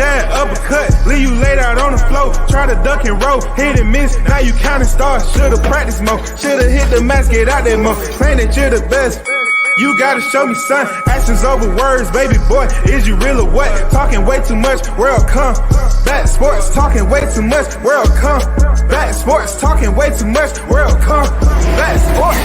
jab, uppercut, leave you laid out on the floor. Try to duck and roll, hit and miss, now you counting stars. Should've practiced more, should've hit the mask, get out there more. Saying that you're the best, you gotta show me, son. Actions over words, baby boy, is you real or what? Talking way too much, world come back. Sports, talking way too much, world come back. Sports, talking way too much, world come back. Sports.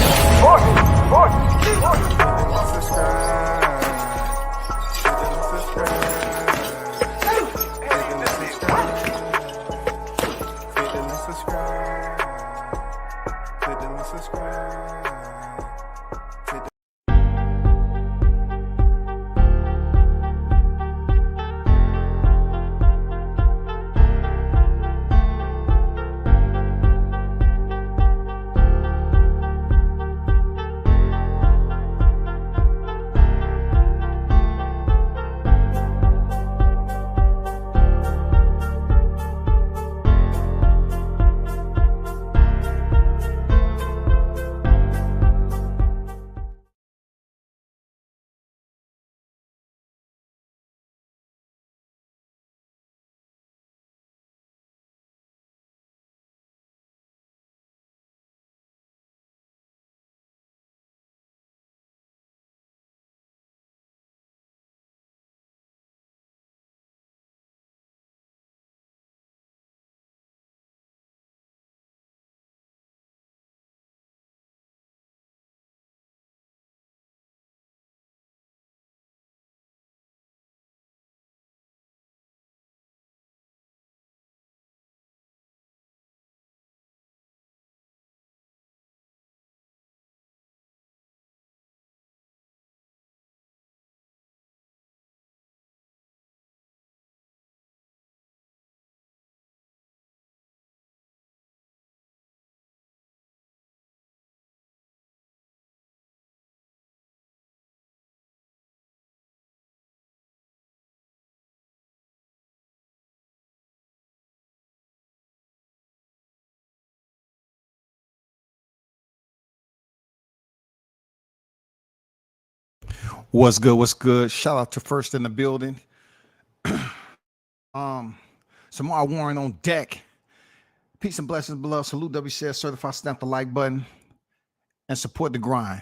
What's good? What's good? Shout out to First in the building. Samar Warren on deck. Peace and blessings below. Salute WCS certified. Stamp the like button and support the grind.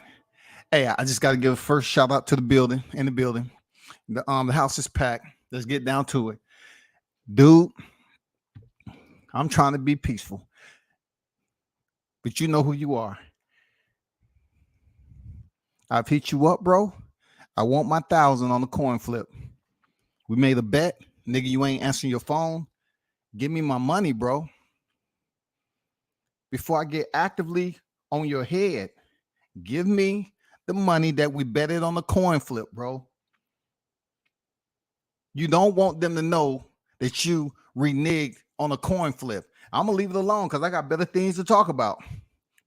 Hey, I just got to give a first shout out to the building. In the building, the house is packed. Let's get down to it, dude. I'm trying to be peaceful, but you know who you are. I've hit you up, bro. I want my 1,000 on the coin flip. We made a bet. Nigga, you ain't answering your phone. Give me my money, bro. Before I get actively on your head, give me the money that we betted on the coin flip, bro. You don't want them to know that you reneged on a coin flip. I'm going to leave it alone because I got better things to talk about.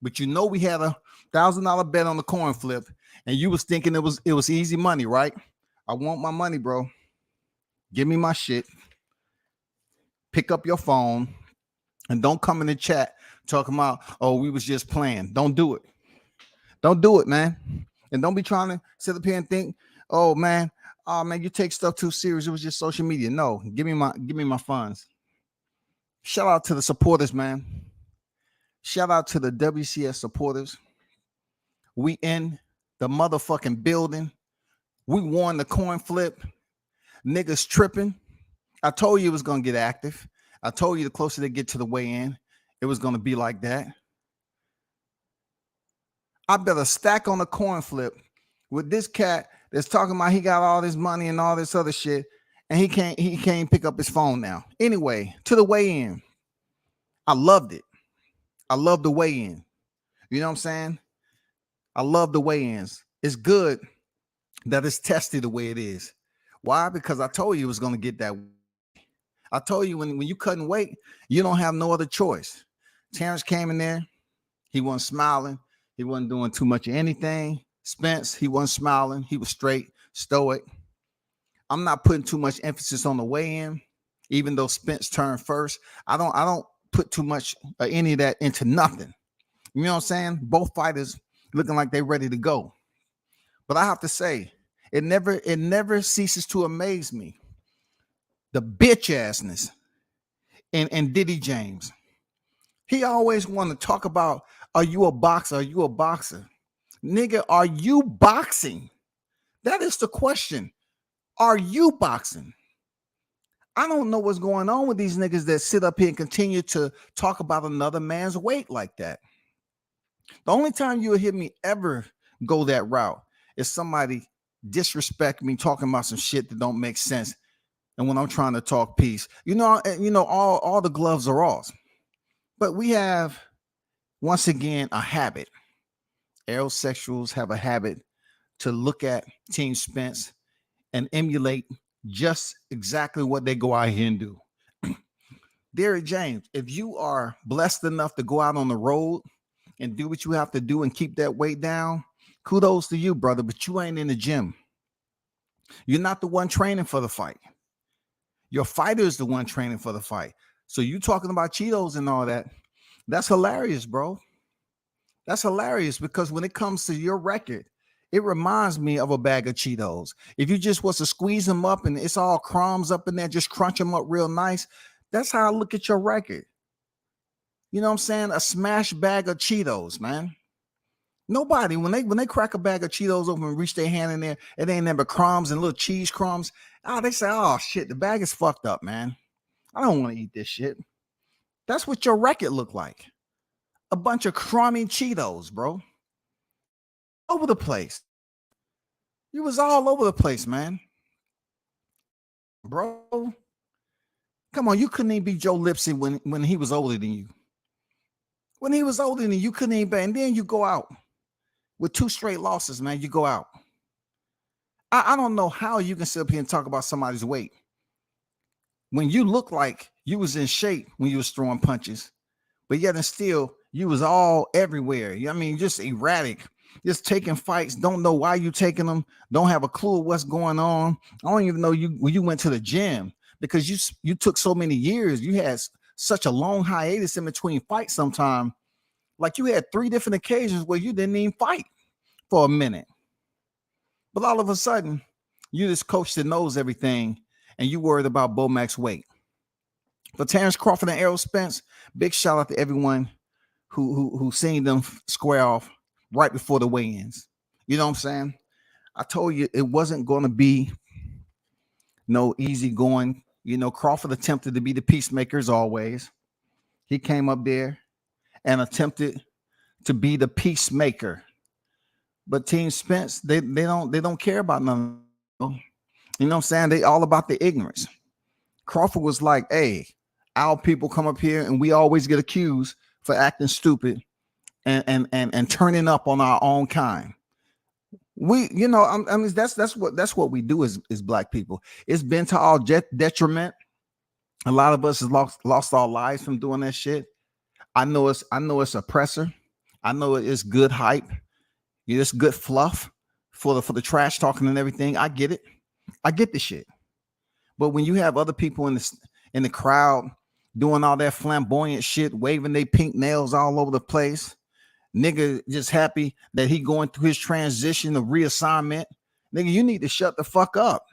But you know we had a $1,000 bet on the coin flip. And you was thinking it was easy money, right? I want my money, bro. Give me my shit. Pick up your phone and don't come in the chat talking about, oh, we was just playing. Don't do it. Don't do it, man. And don't be trying to sit up here and think, oh man, you take stuff too serious. It was just social media. No, give me my funds. Shout out to the supporters, man. Shout out to the WCS supporters. We in the motherfucking building. We won the coin flip. Niggas tripping. I told you it was going to get active. I told you the closer they get to the weigh-in, it was going to be like that. I better stack on the coin flip with this cat that's talking about he got all this money and all this other shit, and he can't pick up his phone now. Anyway, to the weigh-in. I loved it. I love the weigh-in. You know what I'm saying? I love the weigh-ins. It's good that it's tested the way it is. Why? Because I told you it was going to get that. I told you when you couldn't wait, you don't have no other choice. Terrence came in there. He wasn't smiling. He wasn't doing too much of anything. Spence, he wasn't smiling. He was straight, stoic. I'm not putting too much emphasis on the weigh-in, even though Spence turned first. I don't put too much any of that into nothing. You know what I'm saying? Both fighters looking like they're ready to go. But I have to say, it never ceases to amaze me the bitch assness and Diddy James. He always want to talk about, are you a boxer? Are you a boxer? Nigga, are you boxing? That is the question. Are you boxing? I don't know what's going on with these niggas that sit up here and continue to talk about another man's weight like that. The only time you'll hear me ever go that route is somebody disrespect me talking about some shit that don't make sense. And when I'm trying to talk peace, all the gloves are off. But we have, once again, a habit. Aerosexuals have a habit to look at Team Spence and emulate just exactly what they go out here and do. Derrick James, if you are blessed enough to go out on the road and do what you have to do and keep that weight down, kudos to you, brother, but you ain't in the gym. You're not the one training for the fight. Your fighter is the one training for the fight. So you talking about Cheetos and all that, that's hilarious, bro. That's hilarious because when it comes to your record, it reminds me of a bag of Cheetos. If you just was to squeeze them up and it's all crumbs up in there, just crunch them up real nice. That's how I look at your record. You know what I'm saying? A smash bag of Cheetos, man. Nobody, when they crack a bag of Cheetos open and reach their hand in there, it ain't never crumbs and little cheese crumbs. Oh, they say, oh shit, the bag is fucked up, man. I don't want to eat this shit. That's what your record looked like. A bunch of crummy Cheetos, bro. Over the place. You was all over the place, man. Bro. Come on, you couldn't even be Joe Lipsy when he was older than you. When he was older than you couldn't even be. And then you go out with 2 straight losses, man. You go out. I don't know how you can sit up here and talk about somebody's weight when you look like you was in shape when you was throwing punches, but yet and still you was all everywhere. I mean, just erratic, just taking fights. Don't know why you taking them. Don't have a clue what's going on. I don't even know when you went to the gym because you took so many years. You had such a long hiatus in between fights. Sometime, like you had 3 different occasions where you didn't even fight for a minute. But all of a sudden, you this coach that knows everything, and you worried about Bomac's weight. For Terrence Crawford and Errol Spence, big shout out to everyone who seen them square off right before the weigh-ins. You know what I'm saying? I told you it wasn't going to be no easy going. You know, Crawford attempted to be the peacemaker as always. He came up there and attempted to be the peacemaker. But Team Spence, they don't care about none. You know what I'm saying? They all about the ignorance. Crawford was like, hey, our people come up here and we always get accused for acting stupid and turning up on our own kind. We, you know, I mean, that's what we do as black people. It's been to our detriment. A lot of us has lost our lives from doing that shit. I know it's oppressor. I know it's good hype. It's good fluff for the trash talking and everything. I get it. I get the shit. But when you have other people in the crowd doing all that flamboyant shit, waving their pink nails all over the place, nigga just happy that he going through his transition of reassignment, nigga, you need to shut the fuck up.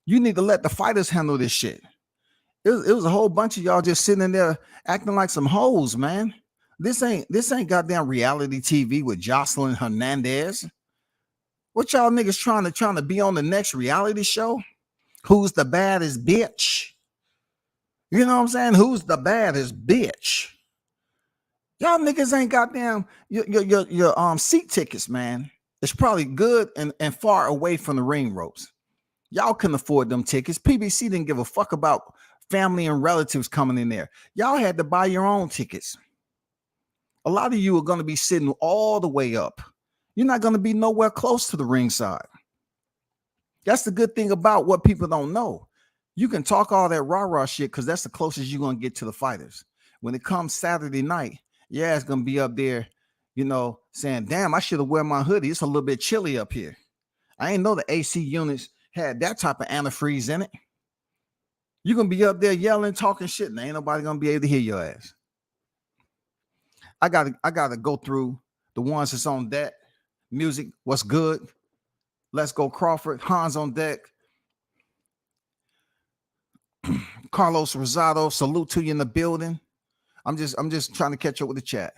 You need to let the fighters handle this shit. It was a whole bunch of y'all just sitting in there acting like some hoes, man. This ain't goddamn reality TV with Jocelyn Hernandez. What y'all niggas trying to be on the next reality show? Who's the baddest bitch? You know what I'm saying? Who's the baddest bitch? Y'all niggas ain't goddamn your seat tickets, man. It's probably good and far away from the ring ropes. Y'all couldn't afford them tickets. PBC didn't give a fuck about family and relatives coming in there. Y'all had to buy your own tickets. A lot of you are going to be sitting all the way up. You're not going to be nowhere close to the ringside. That's the good thing about what people don't know. You can talk all that rah-rah shit because that's the closest you're going to get to the fighters. When it comes Saturday night, yeah, it's going to be up there, you know, saying, damn, I should have worn my hoodie. It's a little bit chilly up here. I ain't know the AC units had that type of antifreeze in it. You're going to be up there yelling, talking shit, and ain't nobody going to be able to hear your ass. I gotta go through the ones that's on deck. Music, what's good? Let's go, Crawford. Hans on deck. Carlos Rosado, salute to you in the building. I'm just trying to catch up with the chat.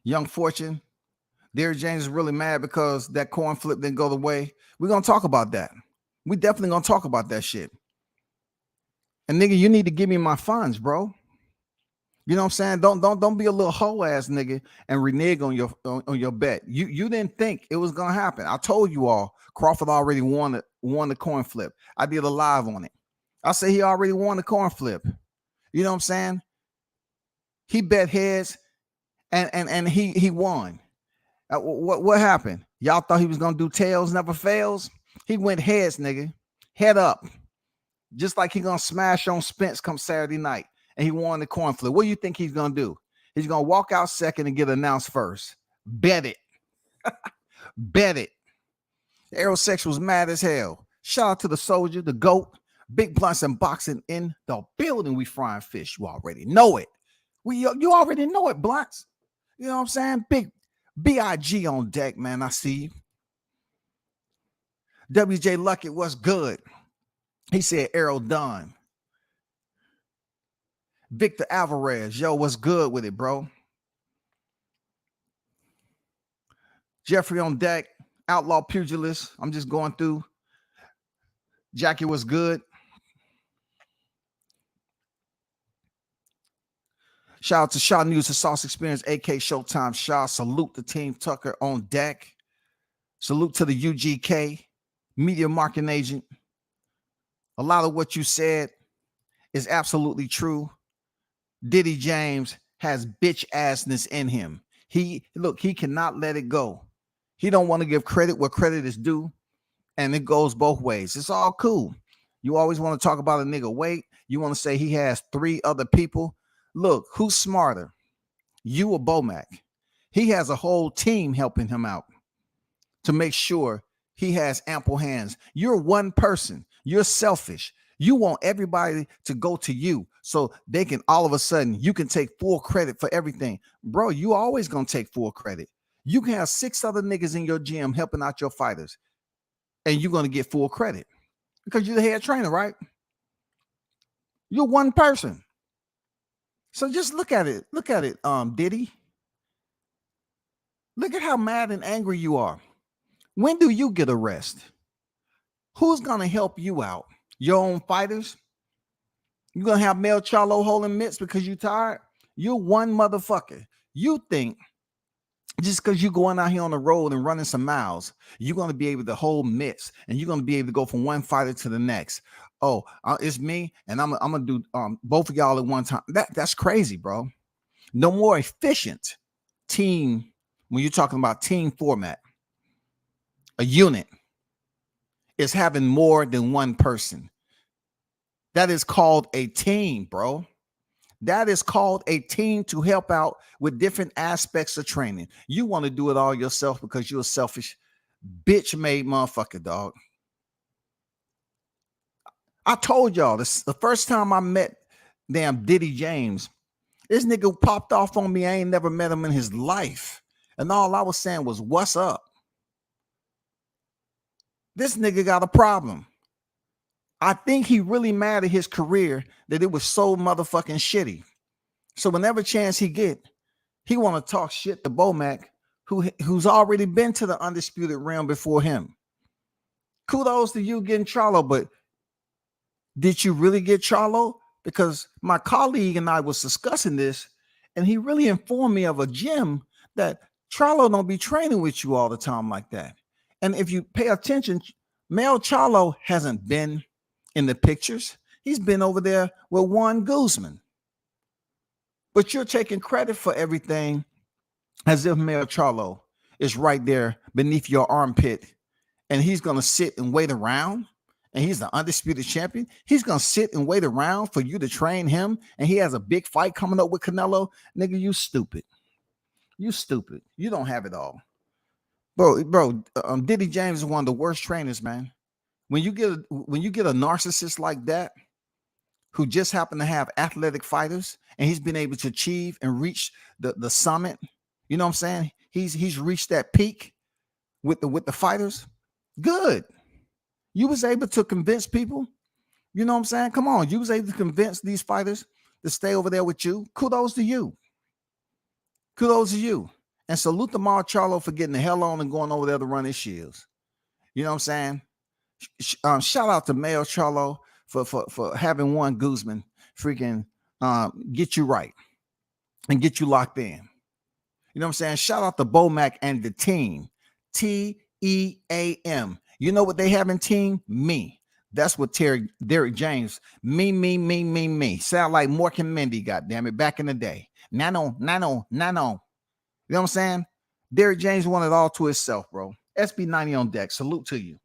Young Fortune, Derrick James is really mad because that coin flip didn't go the way. We're gonna talk about that. We definitely gonna talk about that shit. And nigga, you need to give me my funds, bro. You know what I'm saying? Don't be a little hoe ass nigga and renege on your bet. You didn't think it was gonna happen. I told you all Crawford already won the coin flip. I did a live on it. I say he already won the coin flip. You know what I'm saying? He bet heads and he won. What happened? Y'all thought he was gonna do tails never fails. He went heads, nigga. Head up. Just like he gonna smash on Spence come Saturday night. And he won the coin flip. What do you think he's gonna do? He's gonna walk out second and get announced first. Bet it. Bet it. Aerosex was mad as hell. Shout out to the soldier, the GOAT. Big blunts and boxing in the building. We frying fish. You already know it. You already know it, blunts. You know what I'm saying? Big BIG on deck, man. I see you. WJ Luckett, what's good? He said Errol Dunn. Victor Alvarez, yo, what's good with it, bro? Jeffrey on deck, Outlaw Pugilist. I'm just going through. Jackie, what's good? Shout out to Shaw News, the Sauce Experience, AK Showtime Shaw. Salute the team Tucker on deck. Salute to the UGK, media marketing agent. A lot of what you said is absolutely true. Diddy James has bitch assness in him. He cannot let it go. He don't want to give credit where credit is due, and it goes both ways. It's all cool. You always want to talk about a nigga weight. You want to say he has 3 other people. Look, who's smarter, you or Bomac? He has a whole team helping him out to make sure he has ample hands. You're one person. You're selfish. You want everybody to go to you so they can all of a sudden you can take full credit for everything. Bro, you always gonna take full credit. You can have 6 other niggas in your gym helping out your fighters, and you're gonna get full credit because you're the head trainer, right? You're one person. So just look at it. Look at it, Diddy. Look at how mad and angry you are. When do you get a rest? Who's gonna help you out? Your own fighters? You're gonna have Mel Charlo holding mitts because you tired? You're one motherfucker. You think just because you're going out here on the road and running some miles, you're gonna be able to hold mitts and you're gonna be able to go from one fighter to the next. Oh, it's me, and I'm gonna do both of y'all at one time. That's crazy, bro. No more efficient team when you're talking about team format. A unit is having more than one person. That is called a team, bro. That is called a team to help out with different aspects of training. You want to do it all yourself because you're a selfish, bitch-made motherfucker, dog. I told y'all this the first time I met damn Diddy James. This nigga popped off on me. I ain't never met him in his life. And all I was saying was, what's up? This nigga got a problem. I think he really mad at his career that it was so motherfucking shitty. So whenever chance he get, he want to talk shit to Bomac, who's already been to the undisputed realm before him. Kudos to you getting Charlo, but did you really get Charlo? Because my colleague and I was discussing this, and he really informed me of a gym that Charlo don't be training with you all the time like that. And if you pay attention, Mel Charlo hasn't been in the pictures. He's been over there with Juan Guzman. But you're taking credit for everything as if Mel Charlo is right there beneath your armpit, and he's going to sit and wait around, and he's the undisputed champion. He's going to sit and wait around for you to train him, and he has a big fight coming up with Canelo. Nigga, you stupid. You stupid. You don't have it all. Bro, Diddy James is one of the worst trainers, man. When you get a narcissist like that, who just happen to have athletic fighters, and he's been able to achieve and reach the summit, you know what I'm saying? He's reached that peak with the fighters. Good. You was able to convince people. You know what I'm saying? Come on. You was able to convince these fighters to stay over there with you. Kudos to you. Kudos to you. And salute to Mar Charlo for getting the hell on and going over there to run his shields. You know what I'm saying? Shout out to Mayo Charlo for having one Guzman freaking get you right and get you locked in. You know what I'm saying? Shout out to Bomac and the team. TEAM. You know what they have in team? Me. That's what Derek James. Me. Sound like Mork and Mindy, goddammit, back in the day. Nano. You know what I'm saying? Derek James won it all to himself, bro. SB90 on deck. Salute to you.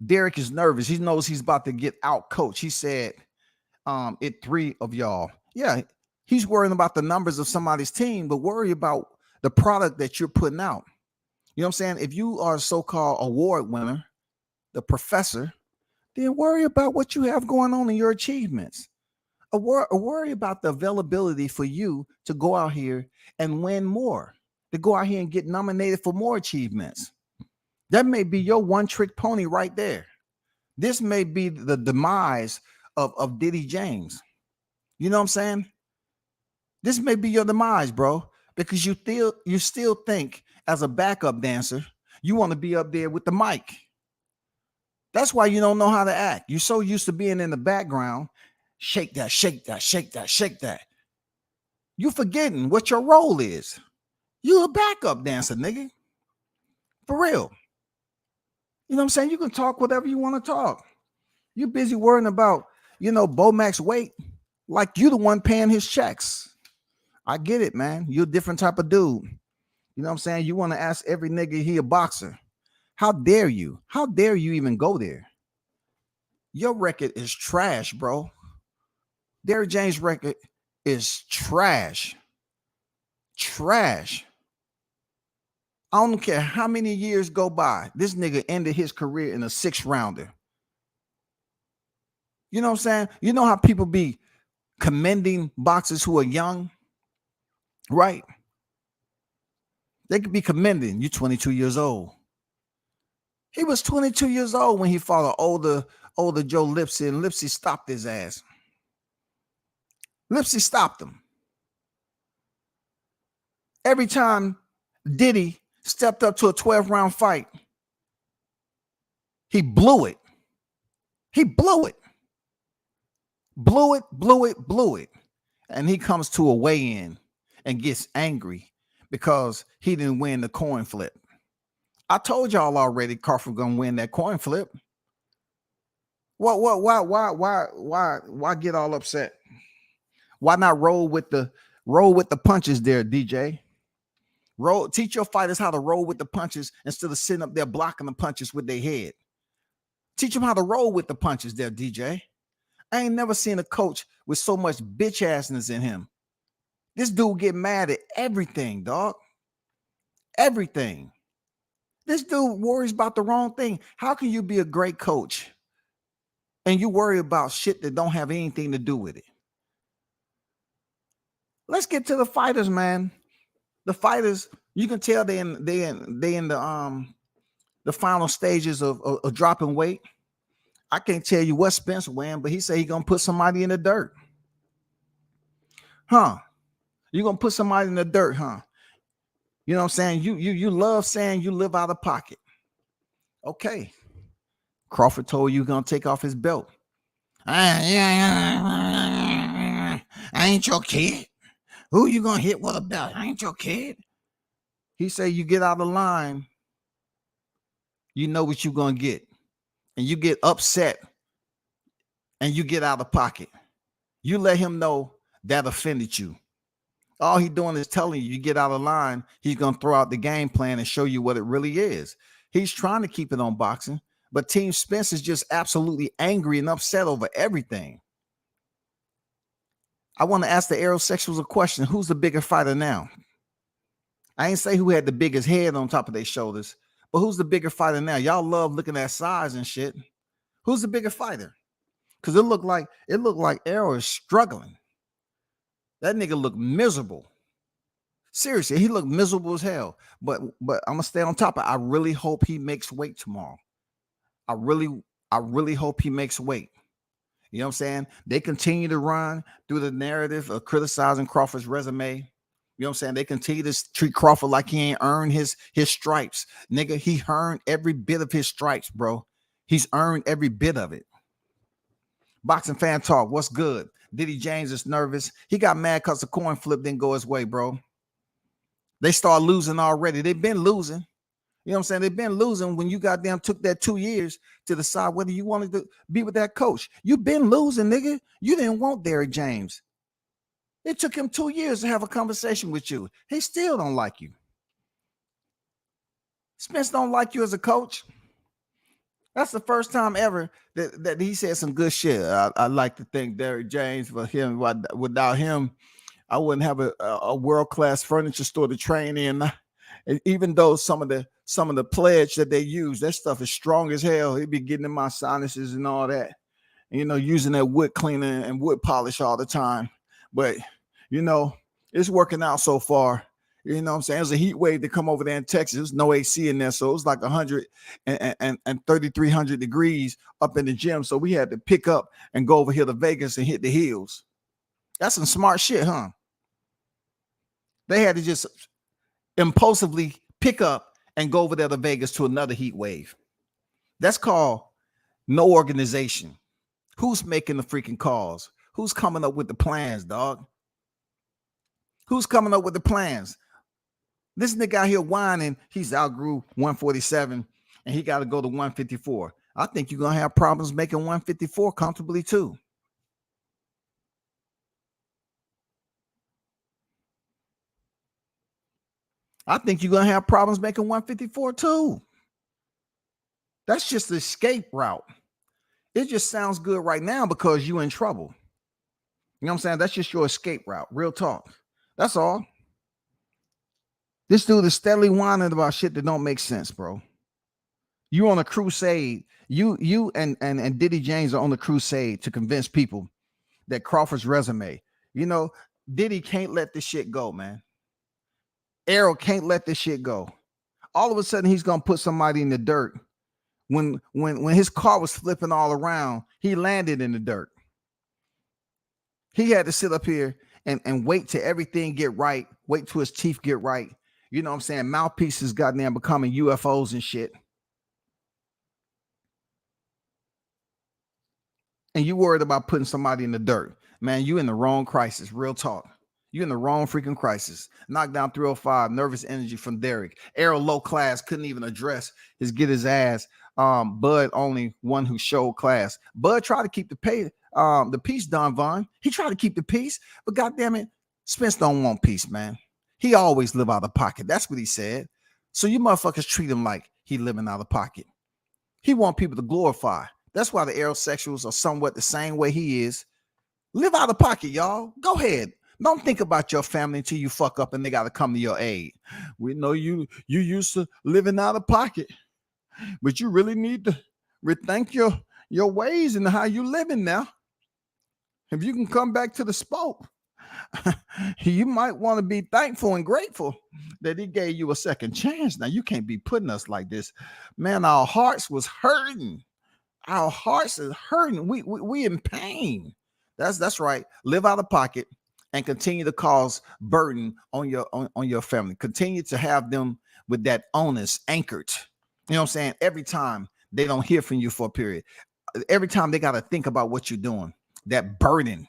Derek is nervous. He knows he's about to get out coached. He said, it 3 of y'all. Yeah, he's worrying about the numbers of somebody's team, but worry about the product that you're putting out. You know what I'm saying? If you are a so-called award winner, the professor, then worry about what you have going on in your achievements. Worry about the availability for you to go out here and win more, to go out here and get nominated for more achievements. That may be your one-trick pony right there. This may be the demise of Diddy James. You know what I'm saying? This may be your demise, bro, because you still think as a backup dancer, you want to be up there with the mic. That's why you don't know how to act. You're so used to being in the background. Shake that. You forgetting what your role is. You a backup dancer, nigga. For real. You know what I'm saying? You can talk whatever you want to talk. You're busy worrying about, Bomac's weight, like you the one paying his checks. I get it, man. You're a different type of dude. You know what I'm saying? You want to ask every nigga he a boxer. How dare you? How dare you even go there? Your record is trash, bro. Derrick James' record is trash. Trash. I don't care how many years go by. This nigga ended his career in a 6th rounder. You know what I'm saying? You know how people be commending boxers who are young, right? They could be commending you 22 years old. He was 22 years old when he fought an older Joe Lipsy, and Lipsy stopped his ass. Lipsy stopped him. Every time Diddy stepped up to a 12-round fight, he blew it. He blew it. Blew it. And he comes to a weigh-in and gets angry because he didn't win the coin flip. I told y'all already Crawford gonna win that coin flip. Why get all upset? Why not roll with the punches there, DJ? Teach your fighters how to roll with the punches instead of sitting up there blocking the punches with their head. Teach them how to roll with the punches there, DJ. I ain't never seen a coach with so much bitch assness in him. This dude get mad at everything, dog. Everything. This dude worries about the wrong thing. How can you be a great coach and you worry about shit that don't have anything to do with it? Let's get to the fighters, man. The fighters, you can tell they in the final stages of dropping weight. I can't tell you what Spence weighing, but he said he's gonna put somebody in the dirt. Huh? You're gonna put somebody in the dirt, huh? You know what I'm saying? You love saying you live out of pocket. Okay. Crawford told you gonna take off his belt. I ain't your kid. Who you gonna hit with a belt? I ain't your kid. He said you get out of line, you know what you're gonna get. And you get upset and you get out of pocket. You let him know that offended you. All he doing is telling you get out of line. He's going to throw out the game plan and show you what it really is. He's trying to keep it on boxing, but Team Spence is just absolutely angry and upset over everything. I want to ask the aerosexuals a question. Who's the bigger fighter now? I ain't say who had the biggest head on top of their shoulders, but who's the bigger fighter now? Y'all love looking at size and shit. Who's the bigger fighter? Because it looked like Arrow is struggling. That nigga looked miserable. Seriously, he looked miserable as hell. But I'm gonna stay on top of it. I really hope he makes weight tomorrow. I really hope he makes weight. You know what I'm saying? They continue to run through the narrative of criticizing Crawford's resume. You know what I'm saying? They continue to treat Crawford like he ain't earned his stripes. Nigga, he earned every bit of his stripes, bro. He's earned every bit of it. Boxing Fan Talk, what's good? Diddy James is nervous. He got mad because the coin flip didn't go his way, bro. They start losing already. They've been losing. You know what I'm saying? They've been losing when you goddamn took that 2 years to decide whether you wanted to be with that coach. You've been losing, nigga. You didn't want Derrick James. It took him 2 years to have a conversation with you. He still don't like you. Spence don't like you as a coach. That's the first time ever that he said some good shit. I like to thank Derrick James for him. Without him, I wouldn't have a world-class furniture store to train in. And even though some of the pledge that they use, that stuff is strong as hell. He'd be getting in my sinuses and all that. And, you know, using that wood cleaner and wood polish all the time. But, you know, it's working out so far. You know what I'm saying? There's a heat wave to come over there in Texas. There's no AC in there. So it was like 100 and 3,300 degrees up in the gym. So we had to pick up and go over here to Vegas and hit the hills. That's some smart shit, huh? They had to just impulsively pick up and go over there to Vegas to another heat wave. That's called no organization. Who's making the freaking calls? Who's coming up with the plans, dog? Who's coming up with the plans? This nigga out here whining, he's outgrew 147 and he got to go to 154. I think you're going to have problems making 154 comfortably too. I think you're going to have problems making 154 too. That's just the escape route. It just sounds good right now because you're in trouble. You know what I'm saying? That's just your escape route. Real talk. That's all. This dude is steadily whining about shit that don't make sense, bro. You on a crusade. You and Diddy James are on the crusade to convince people that Crawford's resume. You know, Diddy can't let this shit go, man. Errol can't let this shit go. All of a sudden, he's gonna put somebody in the dirt. When his car was flipping all around, he landed in the dirt. He had to sit up here and wait till everything get right. Wait till his teeth get right. You know what I'm saying? Mouthpieces goddamn becoming UFOs and shit. And you worried about putting somebody in the dirt. Man, you in the wrong crisis. Real talk. You in the wrong freaking crisis. Knockdown 305. Nervous energy from Derrick. Errol low class. Couldn't even address get his ass. Bud only one who showed class. Bud tried to keep the peace, Don Vaughn. He tried to keep the peace. But goddamn it, Spence don't want peace, man. He always live out of pocket. That's what he said. So you motherfuckers treat him like he living out of pocket. He want people to glorify. That's why the aerosexuals are somewhat the same way he is. Live out of pocket, y'all. Go ahead. Don't think about your family until you fuck up and they got to come to your aid. We know you used to living out of pocket, but you really need to rethink your ways and how you living now. If you can come back to the spoke, you might want to be thankful and grateful that he gave you a second chance. Now you can't be putting us like this, man. Our hearts was hurting. Our hearts is hurting. We in pain. That's right. Live out of pocket and continue to cause burden on your family. Continue to have them with that onus anchored. You know what I'm saying? Every time they don't hear from you for a period, every time they got to think about what you're doing, that burden.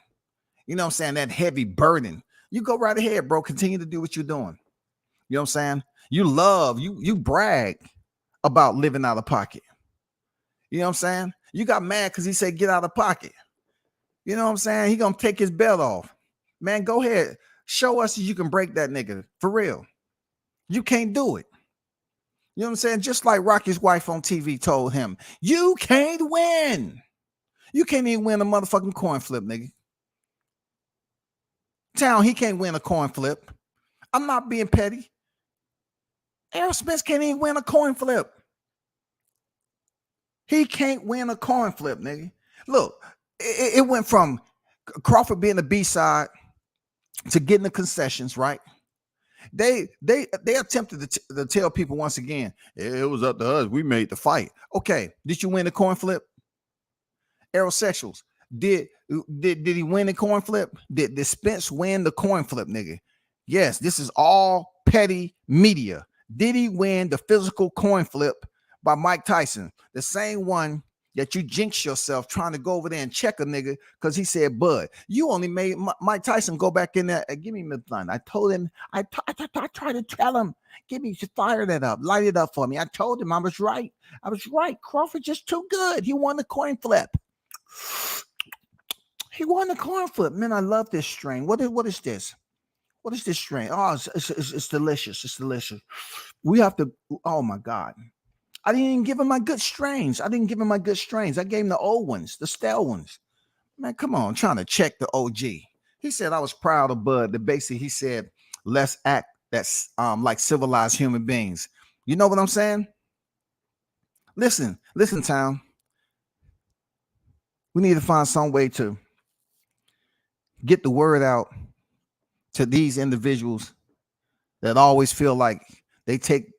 You know what I'm saying? That heavy burden. You go right ahead, bro. Continue to do what you're doing. You know what I'm saying? You brag about living out of pocket. You know what I'm saying? You got mad because he said get out of pocket. You know what I'm saying? He gonna take his belt off. Man, go ahead. Show us you can break that nigga. For real. You can't do it. You know what I'm saying? Just like Rocky's wife on TV told him, you can't win. You can't even win a motherfucking coin flip, nigga. Town, he can't win a coin flip. I'm not being petty. Errol Spence can't even win a coin flip. He can't win a coin flip, nigga. Look, it went from Crawford being the B-side to getting the concessions, right? They attempted to tell people once again, it was up to us. We made the fight. Okay, did you win the coin flip? Aerosexuals, did he win the coin flip? Did Spence win the coin flip, nigga? Yes, this is all petty media. Did he win the physical coin flip by Mike Tyson? The same one that you jinx yourself trying to go over there and check a nigga because he said, Bud, you only made Mike Tyson go back in there and give me midline. I told him, I tried to tell him, fire that up, light it up for me. I told him I was right. Crawford just too good. He won the coin flip. He won the coin flip. Man, I love this strain. What is this? What is this strain? Oh, it's delicious. It's delicious. We have to, oh my God. I didn't even give him my good strains. I gave him the old ones, the stale ones. Man, come on, trying to check the OG. He said I was proud of Bud. The basically he said, let's act that's like civilized human beings. You know what I'm saying? Listen, town. We need to find some way to get the word out to these individuals that always feel like they take,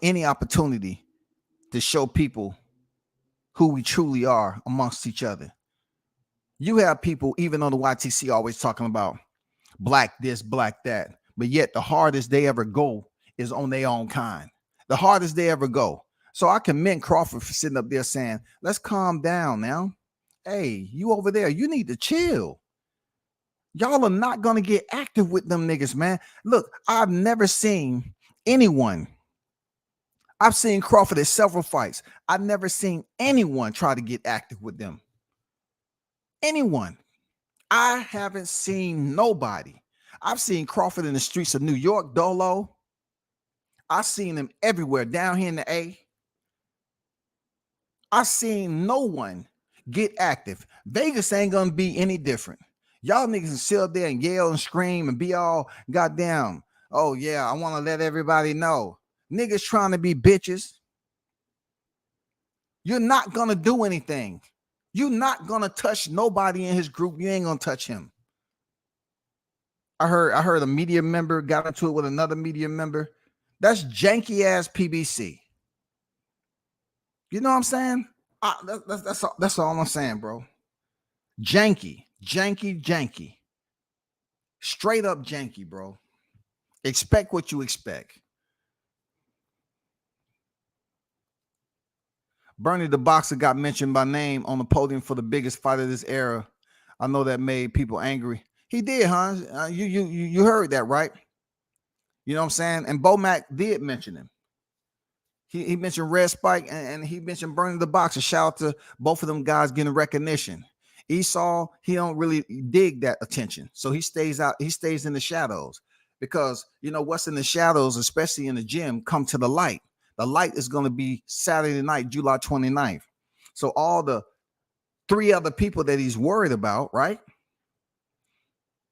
any opportunity to show people who we truly are amongst each other. You have people, even on the YTC, always talking about black this, black that, but yet the hardest they ever go is on their own kind. The hardest they ever go. So I commend Crawford for sitting up there saying, let's calm down now. Hey, you over there, you need to chill. Y'all are not going to get active with them niggas, man. Look, I've never seen anyone. I've seen Crawford at several fights. I've never seen anyone try to get active with them. Anyone. I haven't seen nobody. I've seen Crawford in the streets of New York, Dolo. I've seen him everywhere down here in the A. I've seen no one get active. Vegas ain't going to be any different. Y'all niggas can sit up there and yell and scream and be all goddamn, oh yeah, I want to let everybody know. Niggas trying to be bitches. You're not going to do anything. You're not going to touch nobody in his group. You ain't going to touch him. I heard a media member got into it with another media member. That's janky ass PBC. You know what I'm saying? That's all I'm saying, bro. Janky. Straight up janky, bro. Expect what you expect. Bernie the Boxer got mentioned by name on the podium for the biggest fight of this era. I know that made people angry. He did, huh? You heard that, right? You know what I'm saying? And Bo Mac did mention him. He mentioned Red Spike and he mentioned Bernie the Boxer. Shout out to both of them guys getting recognition. Esau, he don't really dig that attention. So he stays out, he stays in the shadows because what's in the shadows, especially in the gym, come to the light. The light is going to be Saturday night, July 29th. So all the 3 other people that he's worried about, right?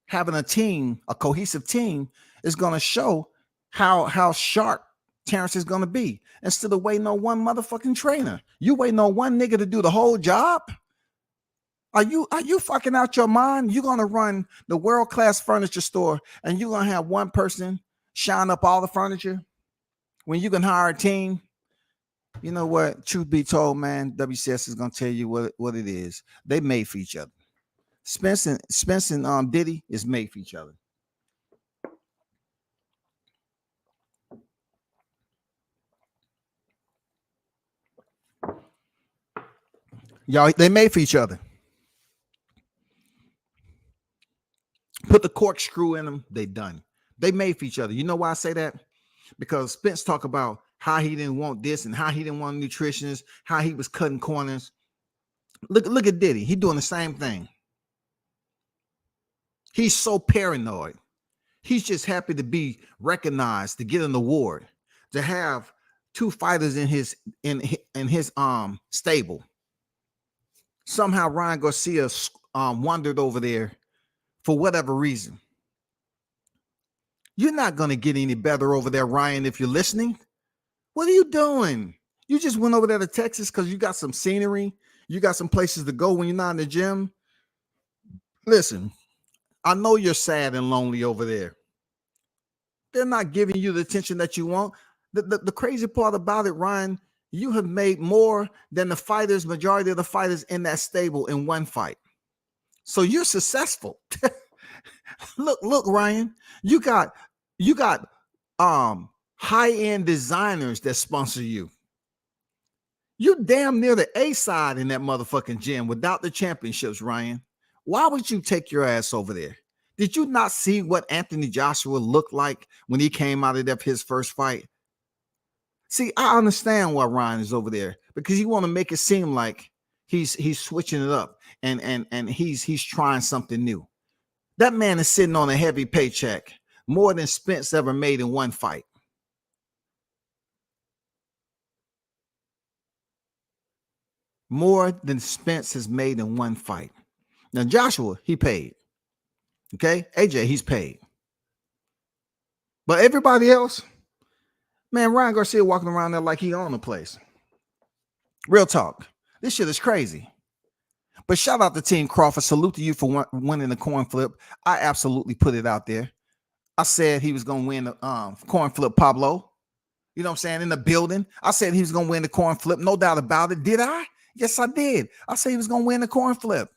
Having a team, a cohesive team, is going to show how sharp Terrence is going to be. Instead of waiting on one motherfucking trainer, you waiting on one nigga to do the whole job. Are you fucking out your mind? You're going to run the world-class furniture store and you're going to have one person shine up all the furniture when you can hire a team? You know what? Truth be told, man, WCS is going to tell you what it is. They made for each other. Spence and Diddy is made for each other. Y'all, they made for each other. Put the corkscrew in them, they done. They made for each other. You know why I say that? Because Spence talk about how he didn't want this and how he didn't want a nutritionist, how he was cutting corners. Look at Diddy. He doing the same thing. He's so paranoid. He's just happy to be recognized, to get an award, to have 2 fighters in his stable. Somehow Ryan Garcia wandered over there for whatever reason. You're not going to get any better over there, Ryan, if you're listening. What are you doing? You just went over there to Texas because you got some scenery. You got some places to go when you're not in the gym. Listen, I know you're sad and lonely over there. They're not giving you the attention that you want. The crazy part about it, Ryan, you have made more than the fighters, majority of the fighters in that stable in one fight. So you're successful. Look, Ryan, you got high-end designers that sponsor you. You damn near the A side in that motherfucking gym without the championships, Ryan. Why would you take your ass over there? Did you not see what Anthony Joshua looked like when he came out of his first fight? See, I understand why Ryan is over there, because he want to make it seem like he's switching it up and he's trying something new. That man is sitting on a heavy paycheck, more than Spence ever made in one fight. More than Spence has made in one fight. Now, Joshua, he paid. Okay? AJ, he's paid. But everybody else, man, Ryan Garcia walking around there like he owned the place. Real talk. This shit is crazy. But shout out to Team Crawford. Salute to you for winning the coin flip. I absolutely put it out there. I said he was going to win the coin flip, Pablo. You know what I'm saying? In the building. I said he was going to win the coin flip. No doubt about it. Did I? Yes, I did. I said he was going to win the coin flip.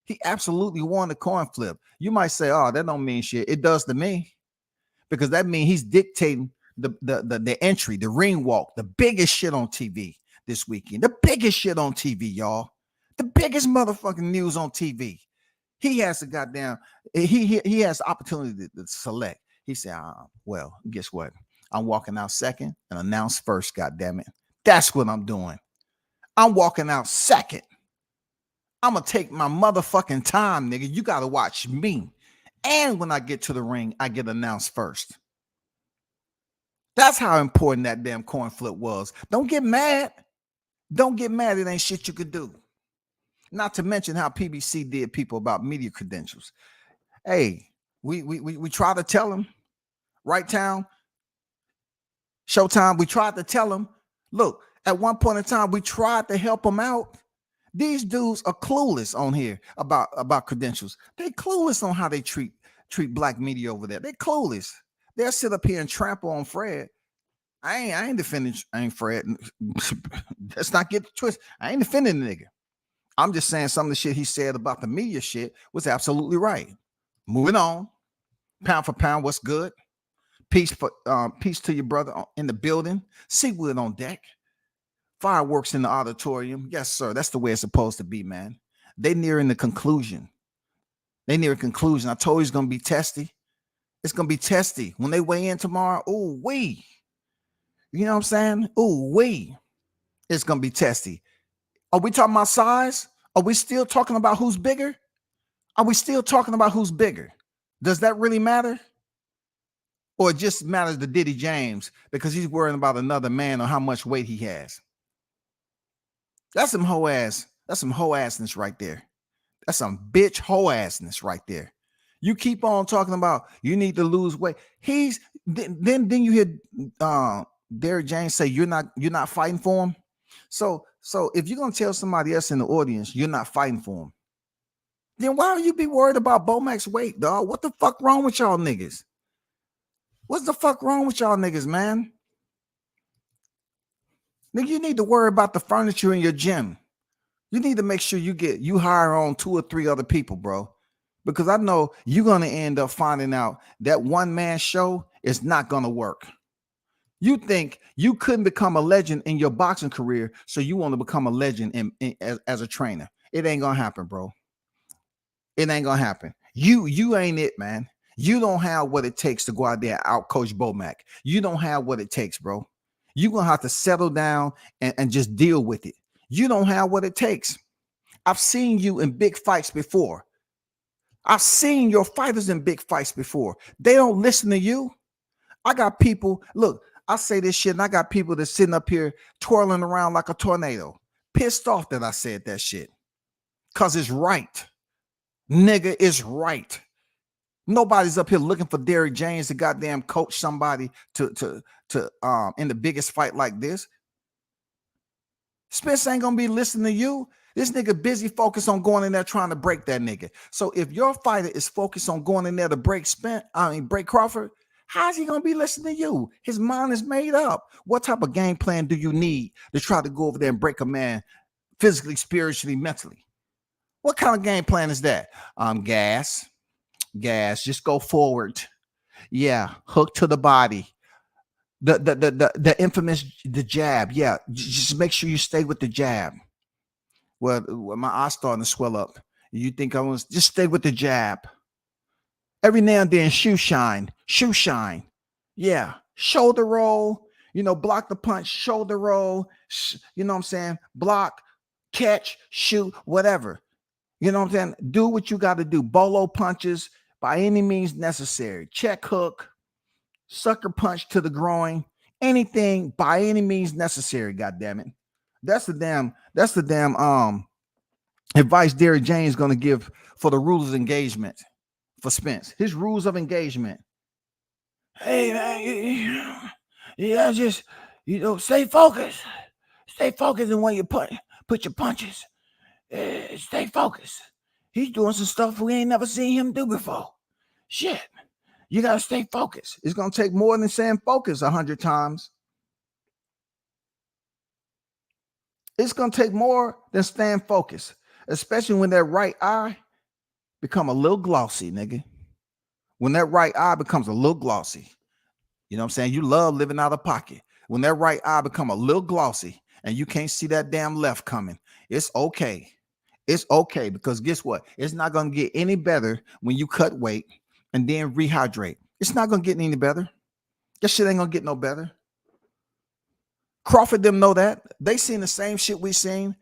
He absolutely won the coin flip. You might say, oh, that don't mean shit. It does to me. Because that means he's dictating the entry, the ring walk, the biggest shit on TV this weekend. The biggest shit on TV, y'all. The biggest motherfucking news on TV. He has a goddamn, he has the opportunity to select. He said, well, guess what? I'm walking out second and announce first, goddammit. That's what I'm doing. I'm walking out second. I'm going to take my motherfucking time, nigga. You got to watch me. And when I get to the ring, I get announced first. That's how important that damn coin flip was. Don't get mad. Don't get mad. It ain't shit you could do. Not to mention how PBC did people about media credentials. Hey, we tried to tell them, right, Town? Showtime, we tried to tell them, look, at one point in time, we tried to help them out. These dudes are clueless on here about credentials. They clueless on how they treat black media over there. They clueless. They'll sit up here and trample on Fred. I ain't defending, I ain't Fred. Let's not get twisted. I ain't defending the nigga. I'm just saying some of the shit he said about the media shit was absolutely right. Moving on. Pound for pound, what's good? Peace to your brother in the building. Seawood on deck. Fireworks in the auditorium. Yes, sir. That's the way it's supposed to be, man. They nearing the conclusion. They near a conclusion. I told you it's going to be testy. It's going to be testy. When they weigh in tomorrow, ooh, wee. You know what I'm saying? Ooh, wee. It's going to be testy. Are we talking about size? Are we still talking about who's bigger? Are we still talking about who's bigger? Does that really matter? Or it just matters to Diddy James because he's worrying about another man or how much weight he has? That's some hoe ass. That's some hoe assness right there. That's some bitch hoe assness right there. You keep on talking about you need to lose weight. Then you hear Derrick James say you're not fighting for him. So if you're gonna tell somebody else in the audience you're not fighting for him, then why would you be worried about Bomac's weight, dog? What the fuck wrong with y'all niggas? What's the fuck wrong with y'all niggas, man? Nigga, you need to worry about the furniture in your gym. You need to make sure you hire on 2 or 3 other people, bro. Because I know you're going to end up finding out that one-man show is not going to work. You think you couldn't become a legend in your boxing career, so you want to become a legend as a trainer. It ain't going to happen, bro. It ain't going to happen. You ain't it, man. You don't have what it takes to go out there and out-coach Bomac. You don't have what it takes, bro. You're going to have to settle down and just deal with it. You don't have what it takes. I've seen you in big fights before. I've seen your fighters in big fights before. They don't listen to you. I got people, look, I say this shit and I got people that's sitting up here twirling around like a tornado. Pissed off that I said that shit. Because it's right. Nigga, it's right. Nobody's up here looking for Derrick James to goddamn coach somebody to in the biggest fight like this. Spence ain't gonna be listening to you. This nigga busy focused on going in there trying to break that nigga. So if your fighter is focused on going in there to break Crawford, How's he gonna be listening to you? His mind is made up. What type of game plan do you need to try to go over there and break a man physically, spiritually, mentally? What kind of game plan is that? Gas, just go forward. Yeah, hook to the body. The infamous the jab. Yeah, just make sure you stay with the jab. Well, my eyes starting to swell up. You think I was just stay with the jab. Every now and then, shoe shine. Yeah, shoulder roll. Block the punch, shoulder roll. You know what I'm saying? Block, catch, shoot, whatever. You know what I'm saying? Do what you got to do. Bolo punches by any means necessary. Check hook, sucker punch to the groin. Anything by any means necessary. God damn it. That's the damn advice Derrick James gonna give for the rules of engagement for Spence. His rules of engagement. Hey man, yeah, just stay focused. Stay focused in when you put your punches. Stay focused. He's doing some stuff we ain't never seen him do before. Shit. You gotta stay focused. It's gonna take more than saying focus 100 times. It's gonna take more than staying focused, especially when that right eye become a little glossy, nigga. When that right eye becomes a little glossy, you know what I'm saying? You love living out of pocket. When that right eye become a little glossy and you can't see that damn left coming, it's okay. It's okay, because guess what? It's not gonna get any better when you cut weight and then rehydrate. It's not gonna get any better. That shit ain't gonna get no better. Crawford them know that. They seen the same shit we seen.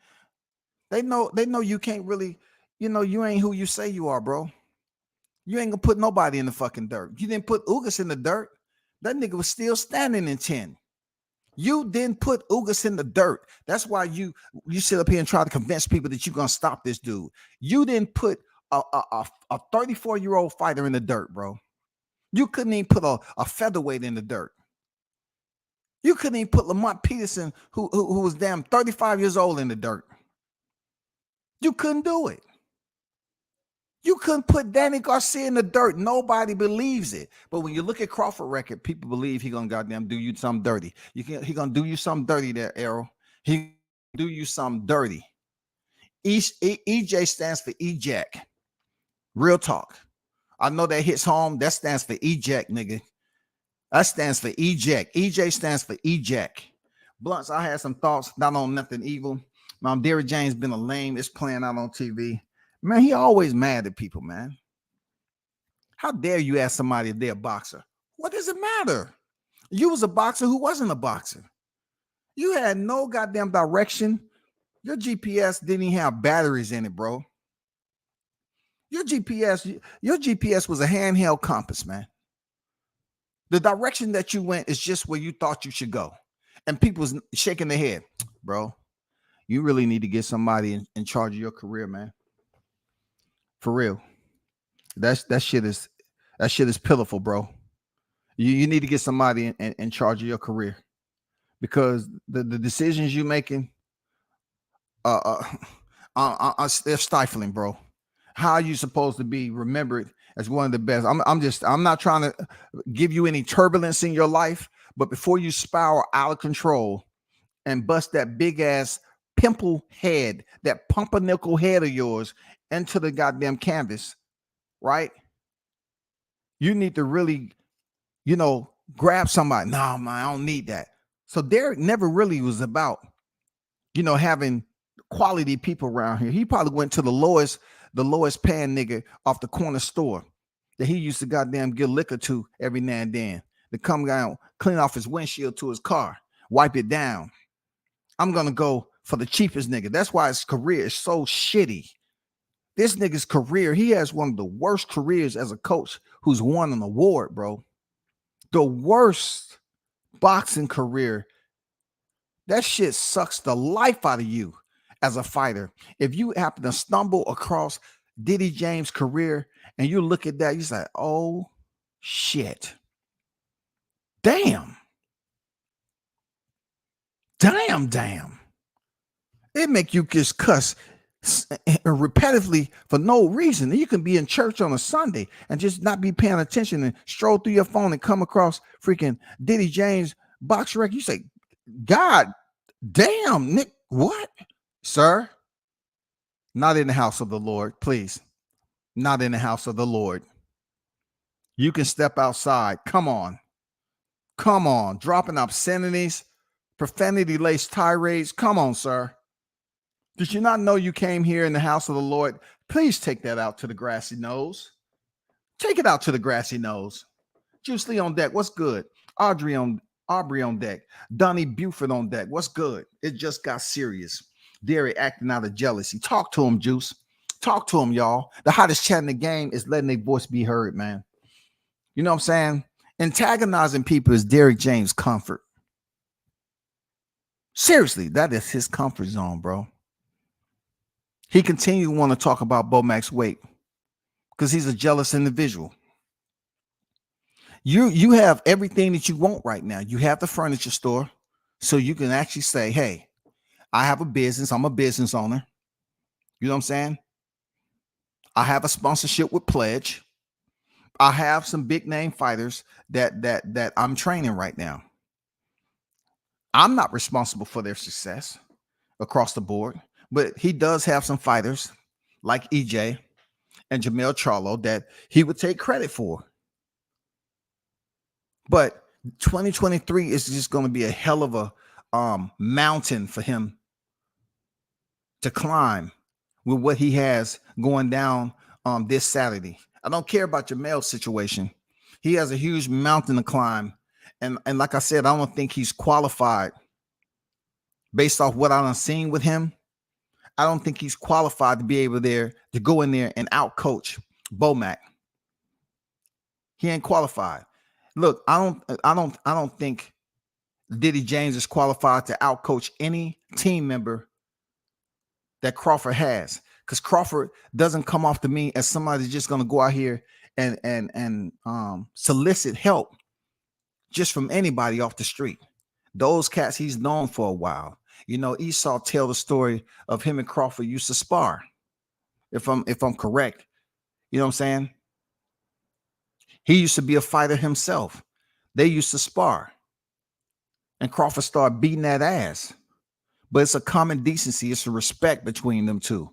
They know you can't really, you ain't who you say you are, bro. You ain't gonna put nobody in the fucking dirt. You didn't put Ugas in the dirt. That nigga was still standing in 10. You didn't put Ugas in the dirt. That's why you sit up here and try to convince people that you're gonna stop this dude. You didn't put a 34-year-old fighter in the dirt, bro. You couldn't even put a featherweight in the dirt. You couldn't even put Lamont Peterson, who was damn 35 years old, in the dirt. You couldn't do it. You couldn't put Danny Garcia in the dirt. Nobody believes it. But when you look at Crawford record, people believe he gonna goddamn do you something dirty. He gonna do you something dirty there, Errol. He do you something dirty. EJ stands for eject. Real talk. I know that hits home. That stands for eject, nigga. That stands for eject. EJ stands for eject. Blunts, I had some thoughts, not on nothing evil. Derrick James been a lame. It's playing out on TV. Man, he always mad at people, man. How dare you ask somebody if they're a boxer? What does it matter? You was a boxer who wasn't a boxer. You had no goddamn direction. Your GPS didn't even have batteries in it, bro. Your GPS was a handheld compass, man. The direction that you went is just where you thought you should go. And people's shaking their head. Bro, you really need to get somebody in charge of your career, man. For real. That shit is pitiful, bro. You need to get somebody in charge of your career, because the decisions you're making they're stifling, bro. How are you supposed to be remembered as one of the best? I'm not trying to give you any turbulence in your life, but before you spiral out of control and bust that big ass pimple head, that pumpernickel head of yours into the goddamn canvas, right? You need to really, grab somebody. No, man, I don't need that. So Derrick never really was about, having quality people around here. He probably went to the lowest paying nigga off the corner store that he used to goddamn give liquor to every now and then, to come down, clean off his windshield to his car, wipe it down. I'm gonna go for the cheapest nigga. That's why his career is so shitty. This nigga's career, he has one of the worst careers as a coach who's won an award, bro. The worst boxing career. That shit sucks the life out of you as a fighter. If you happen to stumble across Diddy James' career and you look at that, you're like, oh shit. Damn. It make you just cuss repetitively for no reason. You can be in church on a Sunday and just not be paying attention and stroll through your phone and come across freaking Diddy James box record. You say, God damn, Nick, what? Sir, not in the house of the Lord, please. Not in the house of the Lord. You can step outside. Come on. Come on. Dropping obscenities, profanity-laced tirades. Come on, sir. Did you not know you came here in the house of the Lord? Please take that out to the grassy knows. Take it out to the grassy knows. Juice Lee on deck. What's good? Aubrey on deck. Donnie Buford on deck. What's good? It just got serious. Derry acting out of jealousy. Talk to him, Juice. Talk to him, y'all. The hottest chat in the game is letting their voice be heard, man. You know what I'm saying? Antagonizing people is Derrick James' comfort. Seriously, that is his comfort zone, bro. He continues to want to talk about Bomax weight because he's a jealous individual. You have everything that you want right now. You have the furniture store, so you can actually say, hey, I have a business. I'm a business owner. You know what I'm saying? I have a sponsorship with Pledge. I have some big name fighters that I'm training right now. I'm not responsible for their success across the board, but he does have some fighters like EJ and Jamel Charlo that he would take credit for. But 2023 is just going to be a hell of a mountain for him to climb with what he has going down this Saturday. I don't care about Jamel's situation. He has a huge mountain to climb. And like I said, I don't think he's qualified based off what I've seen with him. I don't think he's qualified to be able to go in there and outcoach Bomac. He ain't qualified. Look, I don't think Diddy James is qualified to outcoach any team member that Crawford has, because Crawford doesn't come off to me as somebody just going to go out here and solicit help just from anybody off the street. Those cats he's known for a while. You know, Esau tell the story of him and Crawford used to spar. If I'm correct, you know what I'm saying? He used to be a fighter himself. They used to spar. And Crawford started beating that ass. But it's a common decency. It's a respect between them two.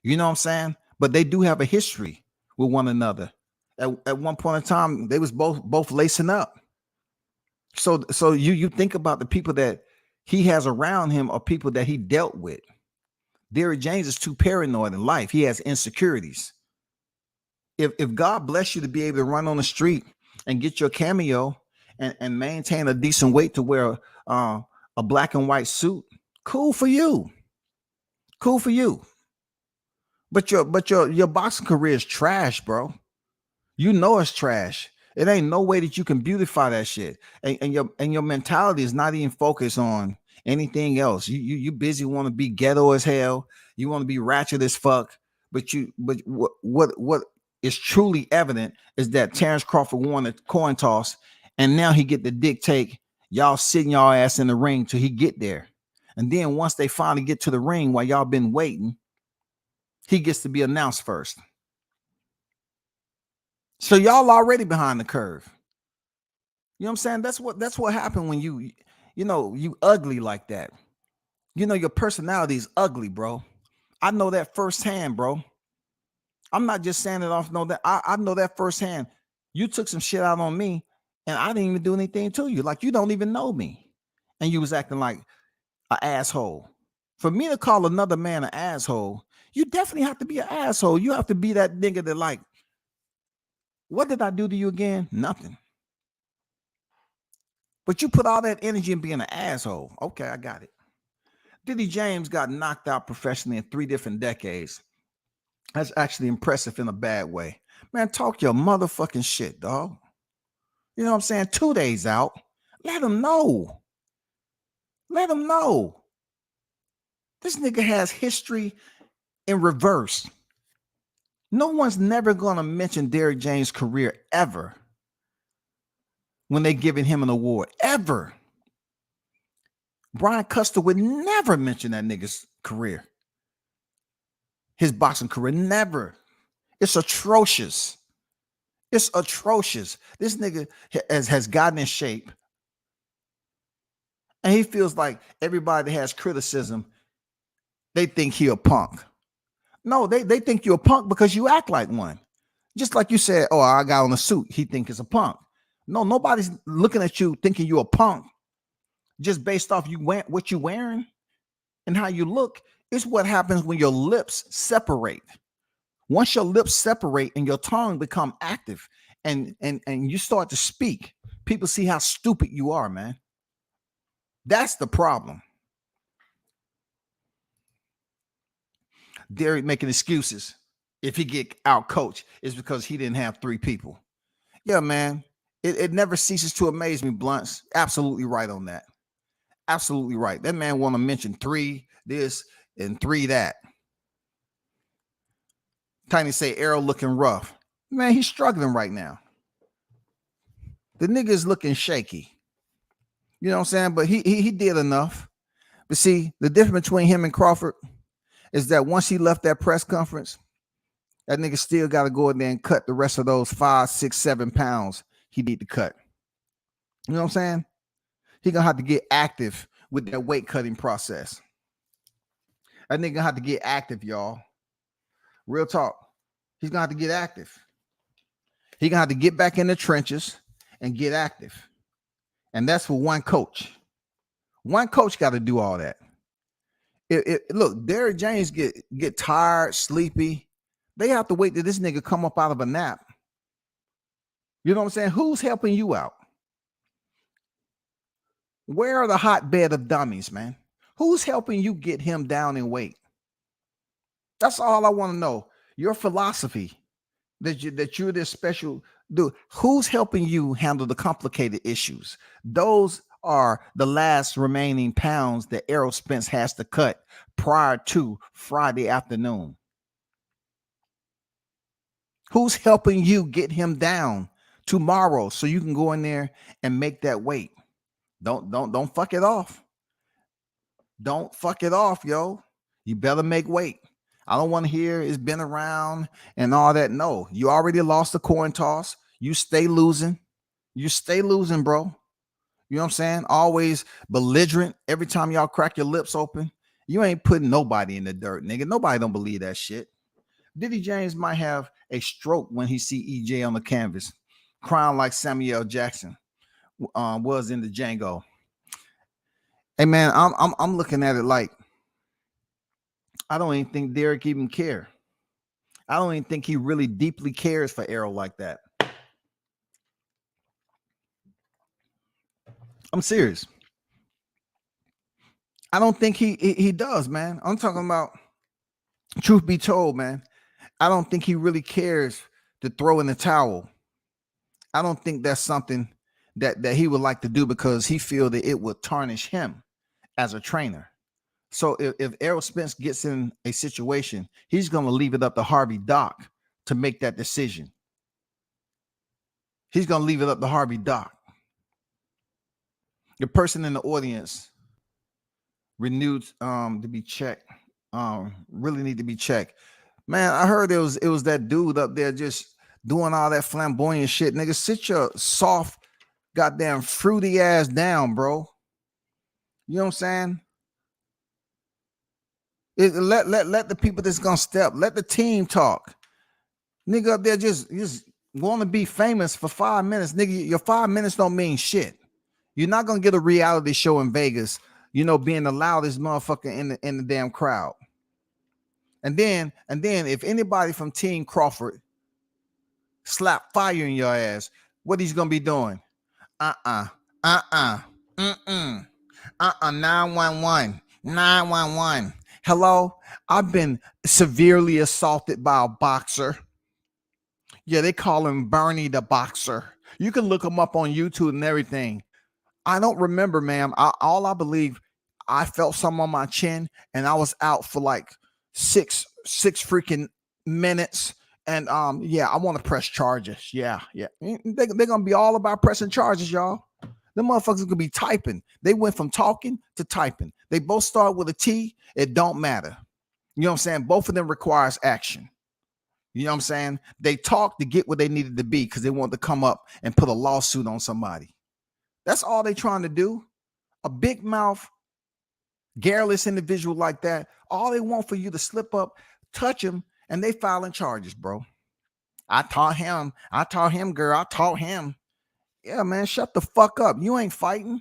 You know what I'm saying? But they do have a history with one another. At one point in time, they was both lacing up. So you think about the people that he has around him or people that he dealt with. Derrick James is too paranoid in life. He has insecurities. If God bless you to be able to run on the street and get your cameo and maintain a decent weight to wear a black and white suit, cool for you. Cool for you. But your boxing career is trash, bro. You know it's trash. It ain't no way that you can beautify that shit. And your mentality is not even focused on anything else. You busy want to be ghetto as hell. You want to be ratchet as fuck. But what is truly evident is that Terrence Crawford won a coin toss, and now he get to dictate y'all sitting y'all ass in the ring till he get there. And then once they finally get to the ring while y'all been waiting, he gets to be announced first. So y'all already behind the curve. You know what I'm saying? That's what happened when you ugly like that. You know, your personality is ugly, bro. I know that firsthand, bro. I'm not just saying it off. No, that I know that firsthand. You took some shit out on me, and I didn't even do anything to you. Like, you don't even know me, and you was acting like an asshole. For me to call another man an asshole, you definitely have to be an asshole. You have to be that nigga that, like, what did I do to you again? Nothing. But you put all that energy in being an asshole. Okay, I got it. Diddy James got knocked out professionally in 3 different decades. That's actually impressive in a bad way. Man, talk your motherfucking shit, dog. You know what I'm saying? 2 days out. Let him know. Let him know. This nigga has history in reverse. No one's never going to mention Derrick James' career ever when they're giving him an award. Ever. Brian Custer would never mention that nigga's career. his boxing career. Never. It's atrocious. It's atrocious. This nigga has gotten in shape, and he feels like everybody that has criticism, they think he a punk. No, they think you're a punk because you act like one. Just like you said, oh, I got on a suit. He think it's a punk. No, nobody's looking at you thinking you're a punk just based off what you wearing and how you look. It's what happens when your lips separate. Once your lips separate and your tongue become active and you start to speak, people see how stupid you are, man. That's the problem. Derek making excuses if he get out coached is because he didn't have 3 people. Yeah, man. It never ceases to amaze me, Blunts. Absolutely right on that. Absolutely right. That man want to mention 3 this and 3 that. Tiny say Errol looking rough. Man, he's struggling right now. The nigga is looking shaky. You know what I'm saying? But he did enough. But see, the difference between him and Crawford is that once he left that press conference, that nigga still got to go in there and cut the rest of those 5, 6, 7 pounds he need to cut. You know what I'm saying? He gonna have to get active with that weight cutting process. That nigga gonna have to get active, y'all. Real talk. He's gonna have to get active. He gonna have to get back in the trenches and get active. And that's for one coach. One coach got to do all that. Look, Derrick James get tired, sleepy. They have to wait till this nigga come up out of a nap. You know what I'm saying? Who's helping you out? Where are the hotbed of dummies, man? Who's helping you get him down in weight? That's all I want to know. Your philosophy that you're this special dude. Who's helping you handle the complicated issues? Those are the last remaining pounds that Errol Spence has to cut prior to Friday afternoon. Who's helping you get him down tomorrow so you can go in there and make that weight? Don't fuck it off. Don't fuck it off, yo. You better make weight. I don't want to hear it's been around and all that. No, you already lost the coin toss. You stay losing. You stay losing, bro. You know what I'm saying? Always belligerent. Every time y'all crack your lips open, you ain't putting nobody in the dirt, nigga. Nobody don't believe that shit. Diddy James might have a stroke when he see EJ on the canvas, crying like Samuel Jackson was in the Django. Hey man, I'm looking at it like I don't even think Derek even care. I don't even think he really deeply cares for Errol like that. I'm serious. I don't think he does, man. I'm talking about truth be told, man. I don't think he really cares to throw in the towel. I don't think that's something that he would like to do because he feel that it would tarnish him as a trainer. So if Errol Spence gets in a situation, he's going to leave it up to Harvey Doc to make that decision. He's going to leave it up to Harvey Doc. The person in the audience renewed to be checked. Really need to be checked. Man, I heard it was that dude up there just doing all that flamboyant shit. Nigga, sit your soft, goddamn fruity ass down, bro. You know what I'm saying? Let the people that's gonna step, let the team talk. Nigga up there just want to be famous for 5 minutes. Nigga, your 5 minutes don't mean shit. You're not gonna get a reality show in Vegas, you know, being the loudest motherfucker in the damn crowd. And then if anybody from Team Crawford slap fire in your ass, what he's gonna be doing? 911. Hello, I've been severely assaulted by a boxer. Yeah, they call him Bernie the Boxer. You can look him up on YouTube and everything. I don't remember, ma'am. All I believe, I felt something on my chin, and I was out for like six freaking minutes. And yeah, I want to press charges. Yeah. They're gonna be all about pressing charges, y'all. The motherfuckers gonna be typing. They went from talking to typing. They both start with a T. It don't matter. You know what I'm saying? Both of them requires action. You know what I'm saying? They talk to get what they needed to be because they want to come up and put a lawsuit on somebody. That's all they trying to do. A big mouth, garrulous individual like that, all they want for you to slip up, touch them, and they filing charges, bro. I taught him, girl. I taught him. Yeah, man, shut the fuck up. You ain't fighting.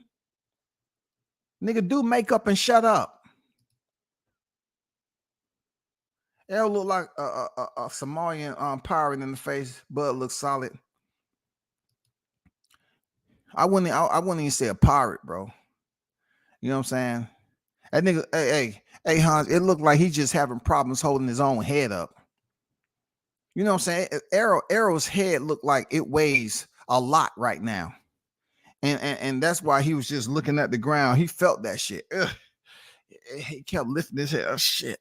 Nigga, do makeup and shut up. L look like a Somalian pirate in the face. Bud looks solid. I wouldn't even say a pirate, bro. You know what I'm saying? That nigga, hey, Hans, it looked like he's just having problems holding his own head up. You know what I'm saying? Arrow's head looked like it weighs a lot right now. And that's why he was just looking at the ground. He felt that shit. Ugh. He kept lifting his head. Oh, shit.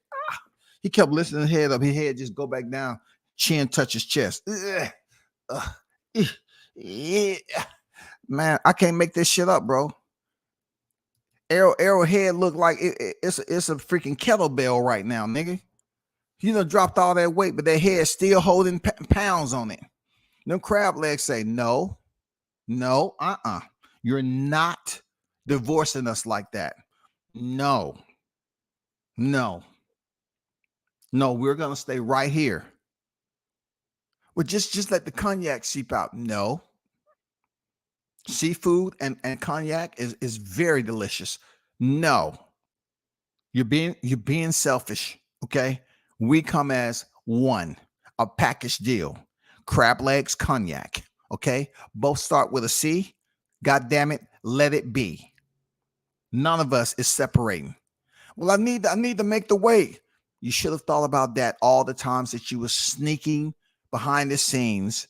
He kept lifting his head up. His head just go back down. Chin touch his chest. Yeah. Man, I can't make this shit up, bro. Arrow head look like it's a freaking kettlebell right now, nigga. You done dropped all that weight, but that head still holding pounds on it. Them crab legs say, no, you're not divorcing us like that. No, we're gonna stay right here. Well, just let the cognac seep out. No. Seafood and cognac is very delicious. No. You're being selfish, okay? We come as one, a package deal. Crab legs, cognac, okay? Both start with a C. God damn it, let it be. None of us is separating. Well, I need to make the weight. You should have thought about that all the times that you were sneaking behind the scenes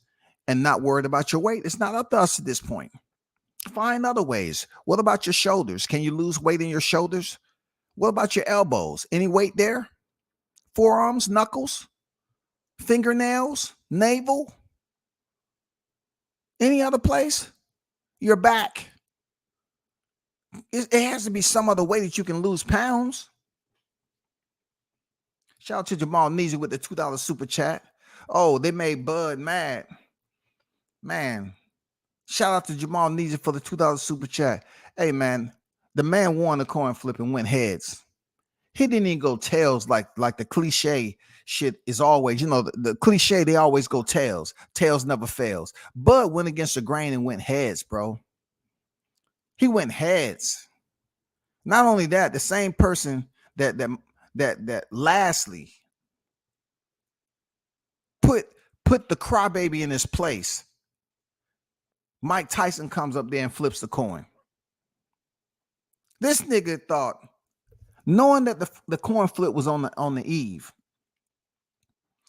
and not worried about your weight. It's not up to us at this point. Find other ways. What about your shoulders? Can you lose weight in your shoulders? What about your elbows? Any weight there? Forearms, knuckles, fingernails, navel? Any other place? Your back? It has to be some other way that you can lose pounds. Shout out to Jamal Neezy with the $2 super chat. Oh, they made Bud mad. Man, shout out to Jamal Neezy for the $2 super chat. Hey, man, the man won the coin flip and went heads. He didn't even go tails like the cliche shit is always, the cliche, they always go tails. Tails never fails. Bud went against the grain and went heads, bro. He went heads. Not only that, the same person that lastly put the crybaby in his place. Mike Tyson comes up there and flips the coin. This nigga thought, knowing that the coin flip was on the eve,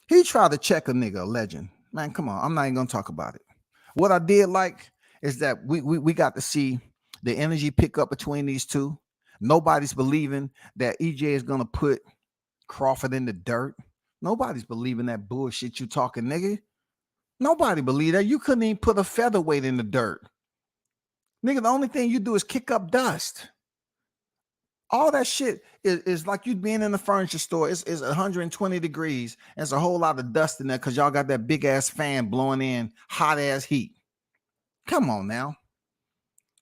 he tried to check a nigga, a legend. Man, come on. I'm not even gonna talk about it. What I did like is that we got to see the energy pick up between these two. Nobody's believing that EJ is gonna put Crawford in the dirt. Nobody's believing that bullshit you talking, nigga. Nobody believe that. You couldn't even put a featherweight in the dirt. Nigga, the only thing you do is kick up dust. All that shit is like you being in the furniture store. It's 120 degrees. And there's a whole lot of dust in there because y'all got that big ass fan blowing in hot ass heat. Come on now.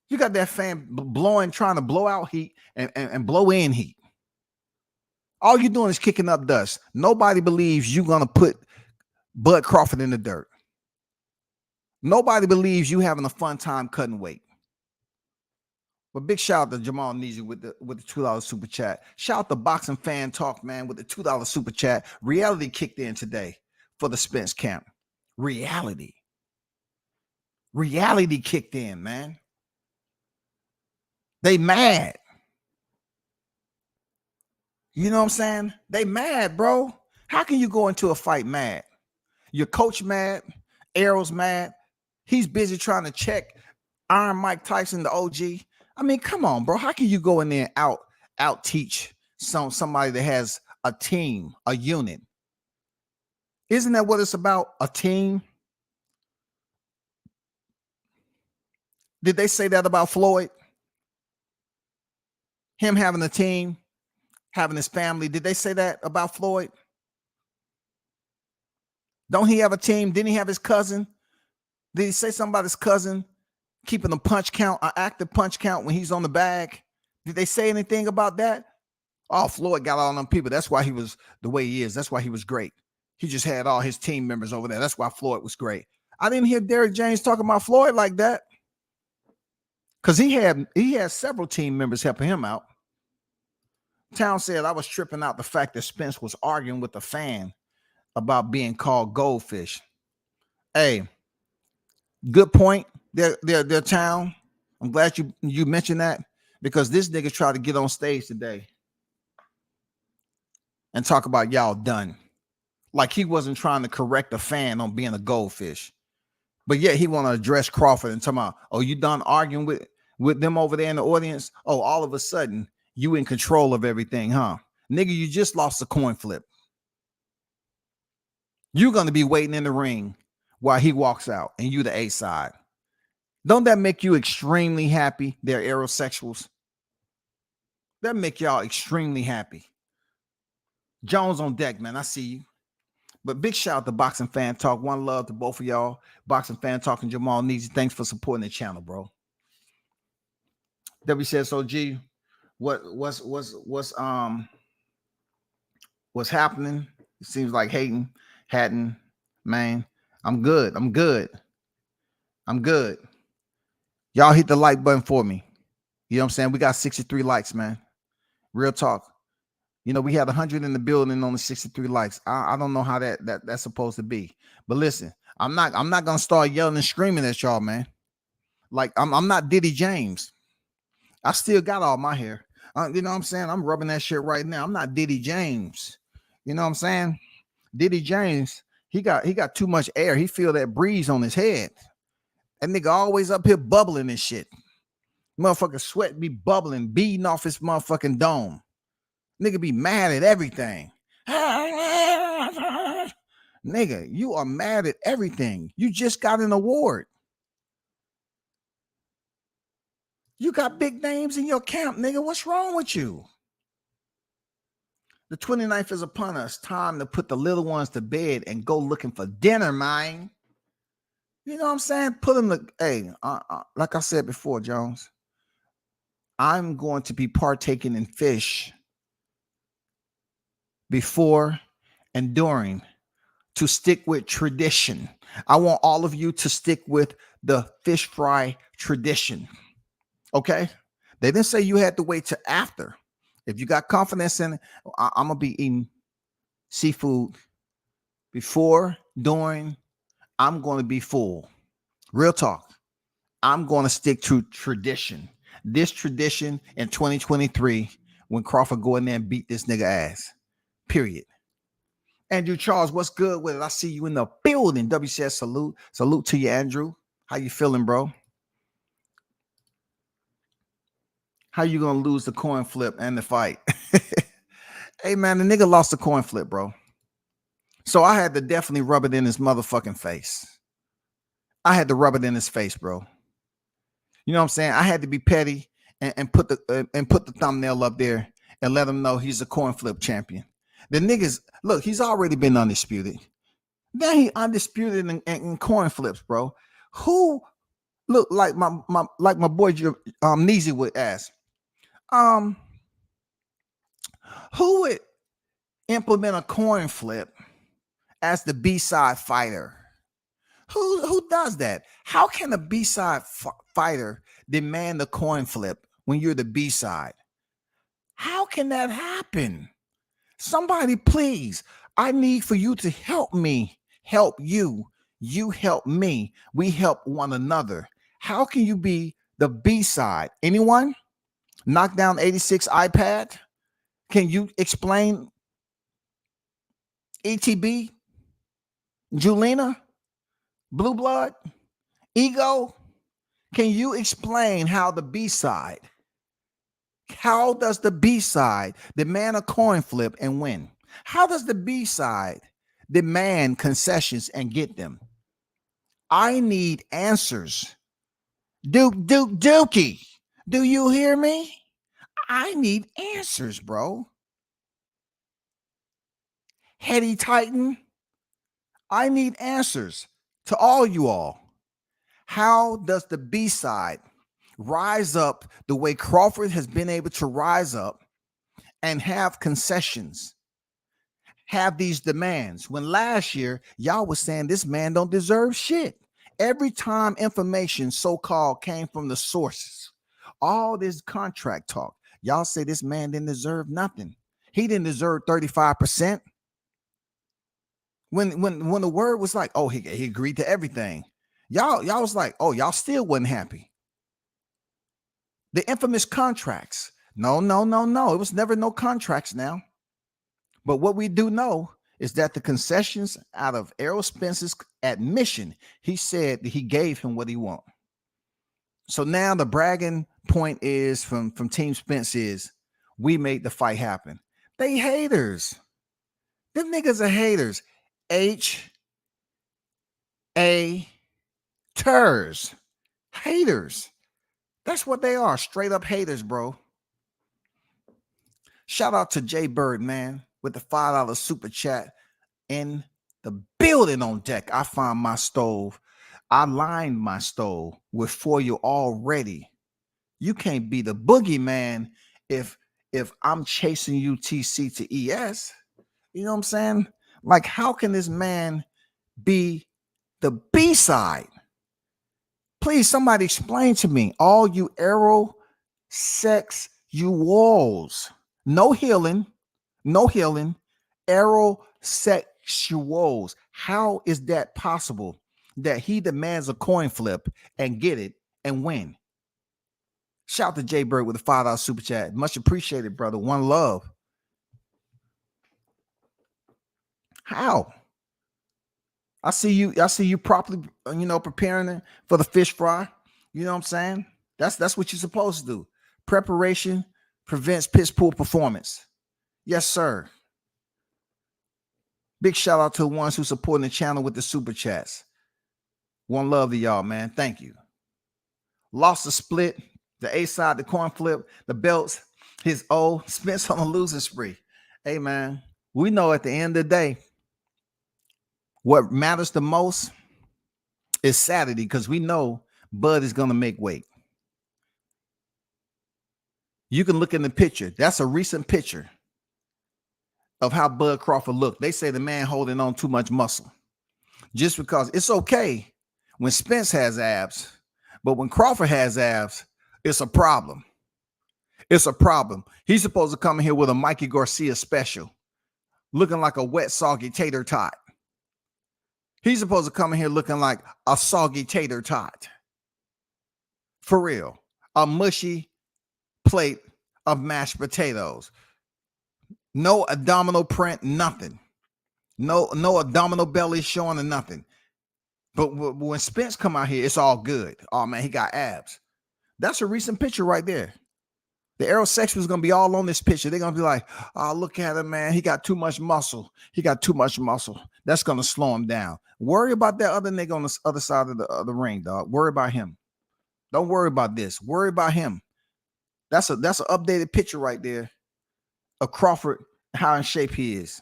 You got that fan blowing, trying to blow out heat and blow in heat. All you're doing is kicking up dust. Nobody believes you're going to put Bud Crawford in the dirt. Nobody believes you having a fun time cutting weight. But big shout out to Jamal Neezy with the $2 super chat. Shout out to Boxing Fan Talk, man, with the $2 super chat. Reality kicked in today for the Spence camp. Reality kicked in, man. They mad. You know what I'm saying? They mad, bro. How can you go into a fight mad? Your coach mad. Arrow's mad. He's busy trying to check Iron Mike Tyson, the OG. I mean, come on, bro. How can you go in there and out teach somebody that has a team, a unit? Isn't that what it's about? A team? Did they say that about Floyd? Him having a team? having his family. Did they say that about Floyd? Don't he have a team? Didn't he have his cousin? Did he say something about his cousin keeping a punch count, an active punch count when he's on the bag? Did they say anything about that? Oh, Floyd got all them people. That's why he was the way he is. That's why he was great. He just had all his team members over there. That's why Floyd was great. I didn't hear Derrick James talking about Floyd like that, because he had several team members helping him out. Town said I was tripping out the fact that Spence was arguing with a fan about being called goldfish. Hey, good point. Their Town. I'm glad you mentioned that, because this nigga tried to get on stage today and talk about y'all done. Like he wasn't trying to correct a fan on being a goldfish. But yet he want to address Crawford and talk about, oh, you done arguing with them over there in the audience? Oh, all of a sudden you in control of everything, huh? Nigga, you just lost a coin flip. You're going to be waiting in the ring while he walks out and you the A side. Don't that make you extremely happy? They're aerosexuals. That make y'all extremely happy. Jones on deck, man. I see you. But big shout out to Boxing Fan Talk. One love to both of y'all. Boxing Fan Talk and Jamal Neezy. Thanks for supporting the channel, bro. WCSOG, what's happening? It seems like Hatton, man. I'm good. Y'all hit the like button for me. You know what I'm saying? We got 63 likes, man. Real talk. You know, we had 100 in the building, only 63 likes. I don't know how that's supposed to be. But listen, I'm not gonna start yelling and screaming at y'all, man. Like I'm not Diddy James. I still got all my hair. You know what I'm saying? I'm rubbing that shit right now. I'm not Diddy James. You know what I'm saying? Diddy James, he got too much air. He feel that breeze on his head. That nigga always up here bubbling and shit. Motherfucker sweat be bubbling, beating off his motherfucking dome. Nigga be mad at everything. Nigga, you are mad at everything. You just got an award. You got big names in your camp, nigga. What's wrong with you? The 29th is upon us. Time to put the little ones to bed and go looking for dinner, man. You know what I'm saying? Put them to, hey, like I said before, Jones, I'm going to be partaking in fish before and during to stick with tradition. I want all of you to stick with the fish fry tradition. Okay? They didn't say you had to wait till after. If you got confidence in it, I'm going to be eating seafood before, during. I'm going to be full. Real talk. I'm going to stick to tradition. This tradition in 2023 when Crawford go in there and beat this nigga ass. Period. Andrew Charles, what's good with it? I see you in the building. WCS salute. Salute to you, Andrew. How you feeling, bro? How you gonna lose the coin flip and the fight? Hey, man, the nigga lost the coin flip, bro. So I had to definitely rub it in his motherfucking face. I had to rub it in his face, bro. You know what I'm saying? I had to be petty and put the thumbnail up there and let him know he's a coin flip champion. The niggas, look, he's already been undisputed. Then he undisputed in coin flips, bro. Who look like my boy Neezy would ask? Who would implement a coin flip as the B-side fighter? Who does that? How can a B-side fighter demand a coin flip when you're the B-side? How can that happen? Somebody, please. I need for you to help me, help you. You help me. We help one another. How can you be the B-side? Anyone? Knockdown 86 iPad? Can you explain ETB? Julina? Blue Blood? Ego? Can you explain how the B-side? How does the B-side demand a coin flip and win? How does the B-side demand concessions and get them? I need answers. Dookie, do you hear me? I need answers, bro. Heady Titan, I need answers to all you all. How does the B side rise up the way Crawford has been able to rise up and have concessions, have these demands, when last year y'all was saying this man don't deserve shit? Every time information so-called came from the sources, all this contract talk, y'all say this man didn't deserve nothing. He didn't deserve 35%. When the word was like, oh, he agreed to everything, y'all was like, oh, y'all still wasn't happy. The infamous contracts. No. It was never no contracts now. But what we do know is that the concessions out of Errol Spence's admission, he said that he gave him what he wanted. So now the bragging point is from Team Spence is we made the fight happen. They haters. Them niggas are haters. H-A-Ters. Haters. That's what they are. Straight up haters, bro. Shout out to Jay Bird, man, with the $5 super chat in the building on deck. I found my stove. I lined my stove with foil already. You can't be the boogeyman if I'm chasing you TC to ES. You know what I'm saying? Like, how can this man be the B side? Please, somebody explain to me. All you arrow sex you walls. No healing. Arrow sexuals. How is that possible that he demands a coin flip and get it and win? Shout to Jay Bird with a $5 super chat. Much appreciated, brother. One love. How? I see you properly, preparing for the fish fry. You know what I'm saying? That's what you're supposed to do. Preparation prevents piss poor performance. Yes, sir. Big shout out to the ones who supporting the channel with the super chats. One love to y'all, man. Thank you. Lost the split, the A side, the coin flip, the belts, his O, Spence on a losing spree. Hey, man, we know at the end of the day, what matters the most is Saturday, because we know Bud is going to make weight. You can look in the picture. That's a recent picture of how Bud Crawford looked. They say the man holding on too much muscle. Just because it's okay when Spence has abs, but when Crawford has abs, it's a problem. It's a problem. He's supposed to come in here with a Mikey Garcia special, looking like a wet, soggy tater tot. He's supposed to come in here looking like a soggy tater tot. For real. A mushy plate of mashed potatoes. No abdominal print, nothing. No abdominal belly showing or nothing. But when Spence come out here, it's all good. Oh, man, he got abs. That's a recent picture right there. The aerosexual is going to be all on this picture. They're going to be like, oh, look at him, man. He got too much muscle. That's going to slow him down. Worry about that other nigga on the other side of the ring, dog. Worry about him. Don't worry about this. Worry about him. That's an updated picture right there of Crawford, how in shape he is.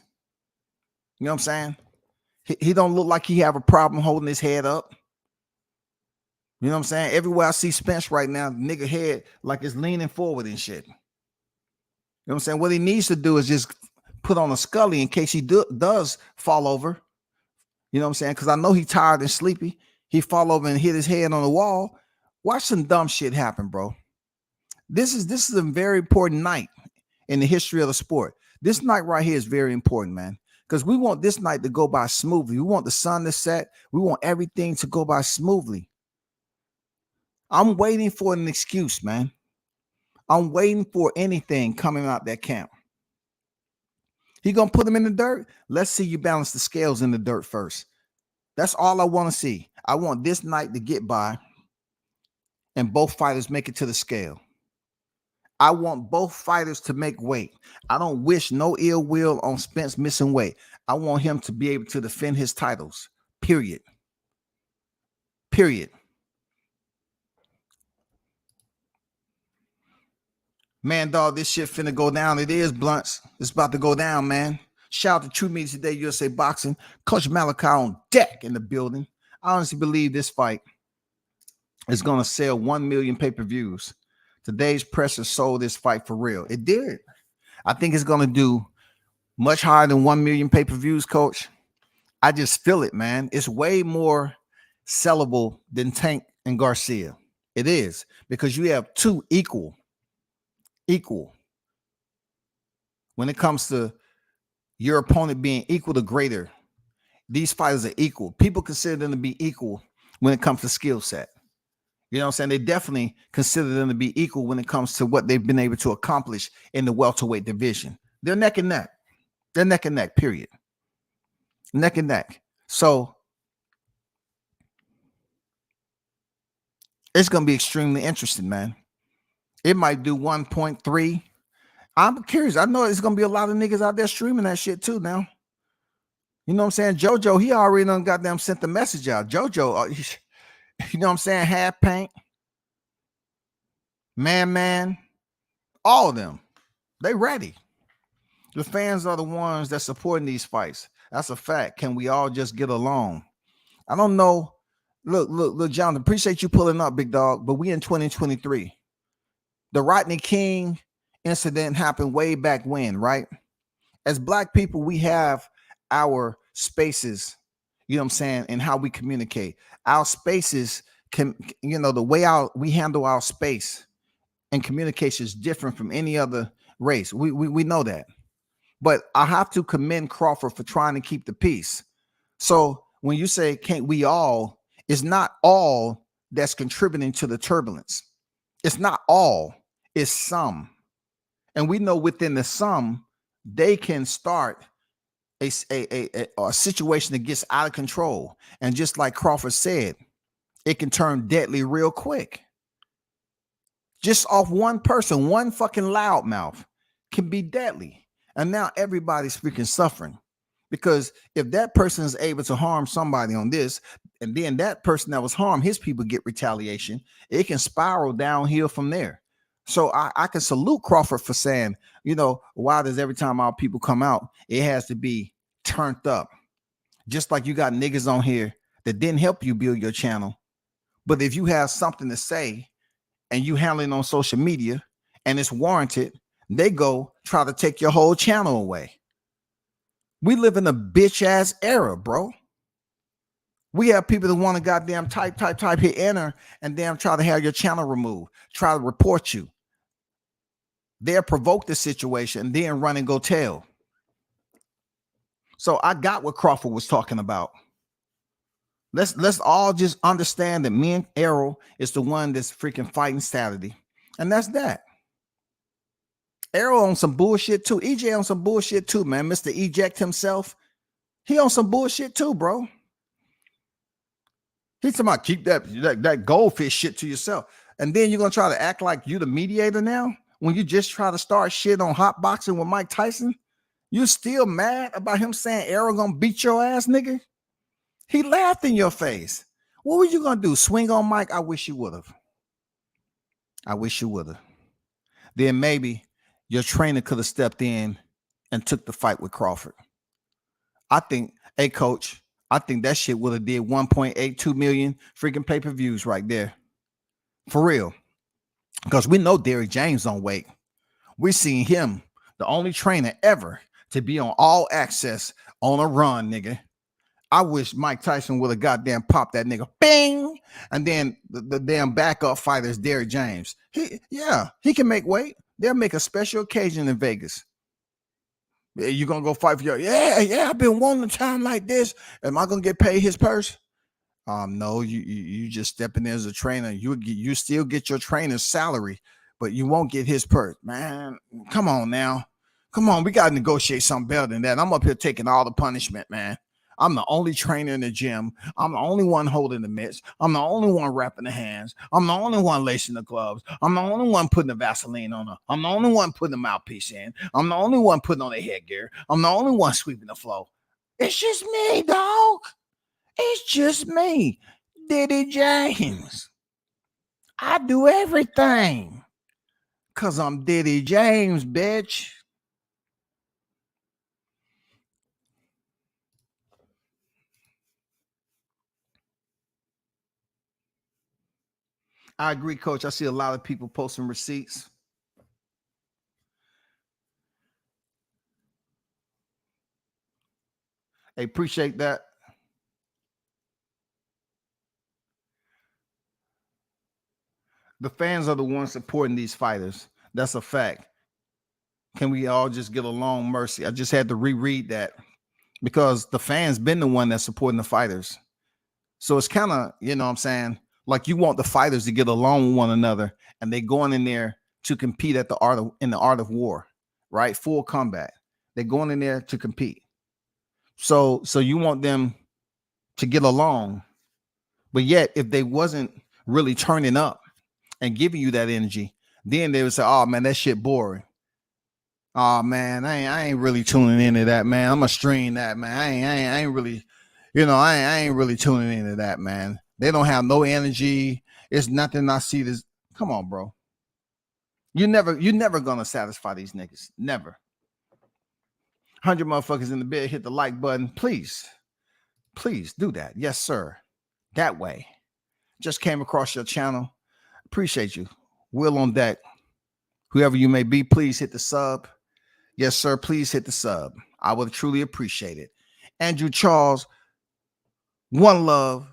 You know what I'm saying? He don't look like he have a problem holding his head up. You know what I'm saying? Everywhere I see Spence right now, nigga head like it's leaning forward and shit. You know what I'm saying? What he needs to do is just put on a Scully in case he does fall over. You know what I'm saying? Because I know he tired and sleepy. He fall over and hit his head on the wall. Watch some dumb shit happen, bro. This is a very important night in the history of the sport. This night right here is very important, man. Because we want this night to go by smoothly. We want the sun to set. We want everything to go by smoothly. I'm waiting for an excuse, man. I'm waiting for anything coming out that camp. He gonna put him in the dirt? Let's see you balance the scales in the dirt first. That's all I want to see. I want this night to get by and both fighters make it to the scale. I want both fighters to make weight. I don't wish no ill will on Spence missing weight. I want him to be able to defend his titles. Period. Man, dog, this shit finna go down. It is, Blunts. It's about to go down, man. Shout out to True Media Today, USA Boxing. Coach Malachi on deck in the building. I honestly believe this fight is going to sell 1 million pay-per-views. Today's presser sold this fight for real. It did. I think it's going to do much higher than 1 million pay-per-views, Coach. I just feel it, man. It's way more sellable than Tank and Garcia. It is, because you have two equal. When it comes to your opponent being equal to greater, these fighters are equal. People consider them to be equal when it comes to skill set. You know what I'm saying? They definitely consider them to be equal when it comes to what they've been able to accomplish in the welterweight division. They're neck and neck. They're neck and neck, period. Neck and neck. So it's going to be extremely interesting, man. It might do 1.3. I'm curious. I know it's going to be a lot of niggas out there streaming that shit too now. You know what I'm saying? JoJo, he already done goddamn sent the message out. JoJo, you know what I'm saying? Half Paint, Man, all of them. They ready. The fans are the ones that supporting these fights. That's a fact. Can we all just get along? I don't know. Look, Jonathan, appreciate you pulling up, big dog, but we in 2023. The Rodney King incident happened way back when, right? As Black people, we have our spaces, you know what I'm saying, and how we communicate. Our spaces can, you know, the way we handle our space and communication is different from any other race. We know that. But I have to commend Crawford for trying to keep the peace. So when you say, can't we all, it's not all that's contributing to the turbulence. It's not all, it's some. And we know within the some, they can start a situation that gets out of control. And just like Crawford said, it can turn deadly real quick. Just off one person, one fucking loudmouth can be deadly. And now everybody's freaking suffering. Because if that person is able to harm somebody on this, and then that person that was harmed, his people get retaliation, it can spiral downhill from there. So I can salute Crawford for saying, you know, why does every time our people come out, it has to be turned up? Just like you got niggas on here that didn't help you build your channel. But if you have something to say and you handle it on social media and it's warranted, they go try to take your whole channel away. We live in a bitch ass era, bro. We have people that want to goddamn type, hit enter, and damn try to have your channel removed, try to report you. They'll provoke the situation and then run and go tell. So I got what Crawford was talking about. Let's all just understand that me and Errol is the one that's freaking fighting Saturday. And that's that. Errol on some bullshit too. EJ on some bullshit too, man. Mr. Eject himself. He on some bullshit too, bro. He's talking about keep that goldfish shit to yourself. And then you're going to try to act like you the mediator now? When you just try to start shit on hot boxing with Mike Tyson? You still mad about him saying Errol going to beat your ass, nigga? He laughed in your face. What were you going to do? Swing on Mike? I wish you would have. I wish you would have. Then maybe your trainer could have stepped in and took the fight with Crawford. I think, hey, coach, I think that shit would have did 1.82 million freaking pay-per-views right there. For real. Because we know Derrick James don't wait. We're seeing him, the only trainer ever to be on All Access on a run, nigga. I wish Mike Tyson would have goddamn popped that nigga. Bing! And then the damn backup fighter is Derrick James. He can make weight. They'll make a special occasion in Vegas. You gonna go fight for your I've been wanting a time like this. Am I gonna get paid his purse? No, you just step in there as a trainer. You still get your trainer's salary, but you won't get his purse. Man, come on now. Come on, we gotta negotiate something better than that. I'm up here taking all the punishment, man. I'm the only trainer in the gym. I'm the only one holding the mitts. I'm the only one wrapping the hands. I'm the only one lacing the gloves. I'm the only one putting the Vaseline on her. I'm the only one putting the mouthpiece in. I'm the only one putting on the headgear. I'm the only one sweeping the floor. It's just me, dog. It's just me, Diddy James. I do everything because I'm Diddy James, bitch. I agree, Coach. I see a lot of people posting receipts. I appreciate that. The fans are the ones supporting these fighters. That's a fact. Can we all just get along? Mercy. I just had to reread that because the fans been the one that's supporting the fighters. So it's kind of, you know what I'm saying? Like you want the fighters to get along with one another and they going in there to compete at in the art of war, right? Full combat. They're going in there to compete. So you want them to get along. But yet, if they wasn't really turning up and giving you that energy, then they would say, oh man, that shit boring. Oh man, I ain't really tuning into that, man. I'm gonna stream that, man. I ain't really, I ain't really tuning into that, man. They don't have no energy. It's nothing I see this. Come on, bro. You're never gonna satisfy these niggas. Never. 100 motherfuckers in the bed, hit the like button. Please do that. Yes, sir. That way. Just came across your channel. Appreciate you. Will on deck. Whoever you may be, please hit the sub. Yes, sir. Please hit the sub. I would truly appreciate it. Andrew Charles, one love,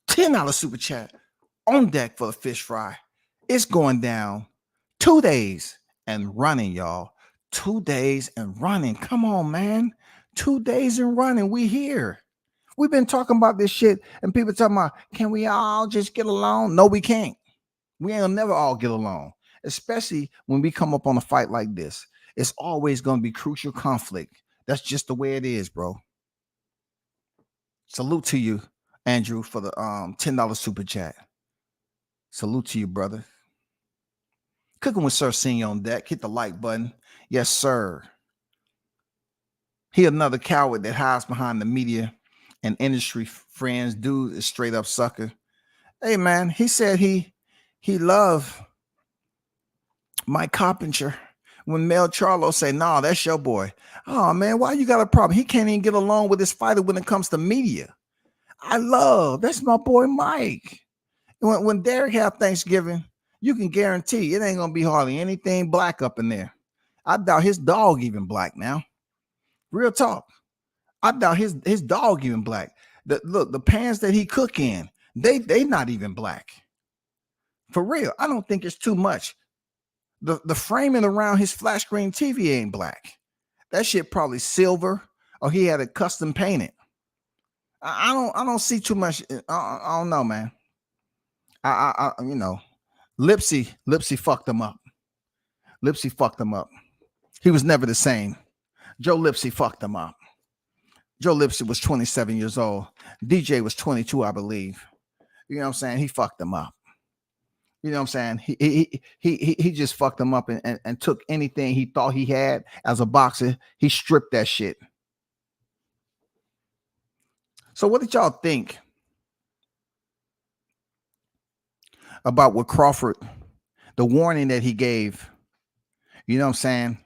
$10 super chat on deck for the fish fry. It's going down 2 days and running, y'all. 2 days and running. Come on, man. 2 days and running. We here. We've been talking about this shit and people talking about, can we all just get along? No, we can't. We ain't never all get along, especially when we come up on a fight like this. It's always going to be crucial conflict. That's just the way it is, bro. Salute to you, Andrew, for the $10 super chat. Salute to you, brother. Cooking with Sir Senior on deck. Hit the like button. Yes, sir. He another coward that hides behind the media and industry friends. Dude is straight up sucker. Hey, man, he said he loved Mike Carpenter. When Mel Charlo say, nah, that's your boy. Oh, man, why you got a problem? He can't even get along with his fighter when it comes to media. That's my boy Mike. When Derek have Thanksgiving, you can guarantee it ain't going to be hardly anything black up in there. I doubt his dog even black now. Real talk. I doubt his dog even black. The pans that he cook in, they not even black. For real. I don't think it's too much. The framing around his flat screen TV ain't black. That shit probably silver or he had it custom painted. I don't see too much. I don't know, man. Lipsy fucked him up. Lipsy fucked him up. He was never the same. Joe Lipsy fucked him up. Joe Lipsy was 27 years old. DJ was 22, I believe. You know what I'm saying? He fucked him up. You know what I'm saying? He just fucked him up and took anything he thought he had as a boxer. He stripped that shit. So what did y'all think about what Crawford, the warning that he gave? You know what I'm saying?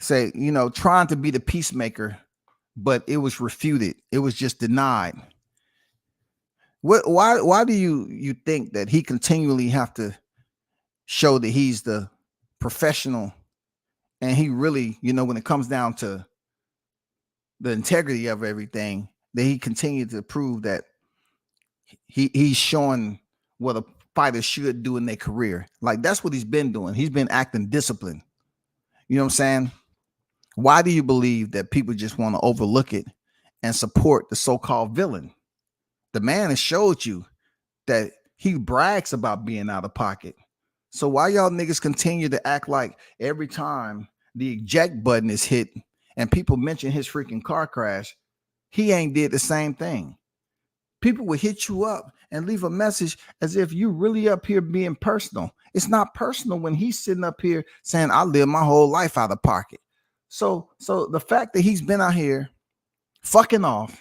Say, trying to be the peacemaker, but it was refuted. It was just denied. Why do you think that he continually have to show that he's the professional and he really, when it comes down to the integrity of everything, that he continued to prove that he's showing what a fighter should do in their career. Like that's what he's been doing. He's been acting disciplined. You know what I'm saying? Why do you believe that people just want to overlook it and support the so-called villain? The man has showed you that he brags about being out of pocket. So why y'all niggas continue to act like every time the eject button is hit and people mention his freaking car crash, he ain't did the same thing? People will hit you up and leave a message as if you really up here being personal. It's not personal when he's sitting up here saying, I live my whole life out of pocket. So the fact that he's been out here fucking off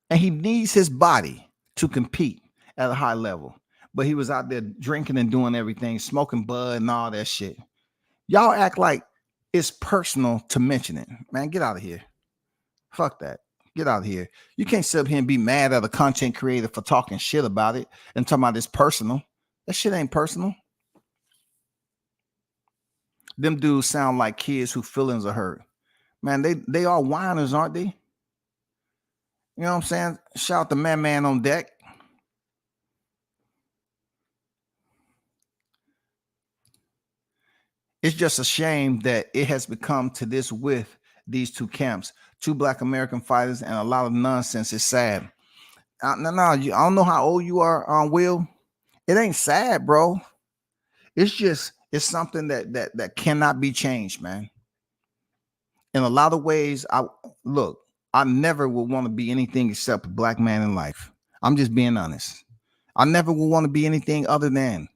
and he needs his body to compete at a high level, but he was out there drinking and doing everything, smoking bud and all that shit. Y'all act like it's personal to mention it. Man, get out of here. Fuck that. Get out of here. You can't sit up here and be mad at a content creator for talking shit about it and talking about it's personal. That shit ain't personal. Them dudes sound like kids whose feelings are hurt. Man, they are whiners, aren't they? You know what I'm saying? Shout out to Man on deck. It's just a shame that it has become to this with these two camps, two Black American fighters, and a lot of nonsense. It's sad. I don't know how old you are, Will. It ain't sad, bro. It's something that cannot be changed, man. In a lot of ways, I never would want to be anything except a Black man in life. I'm just being honest. I never would want to be anything other than.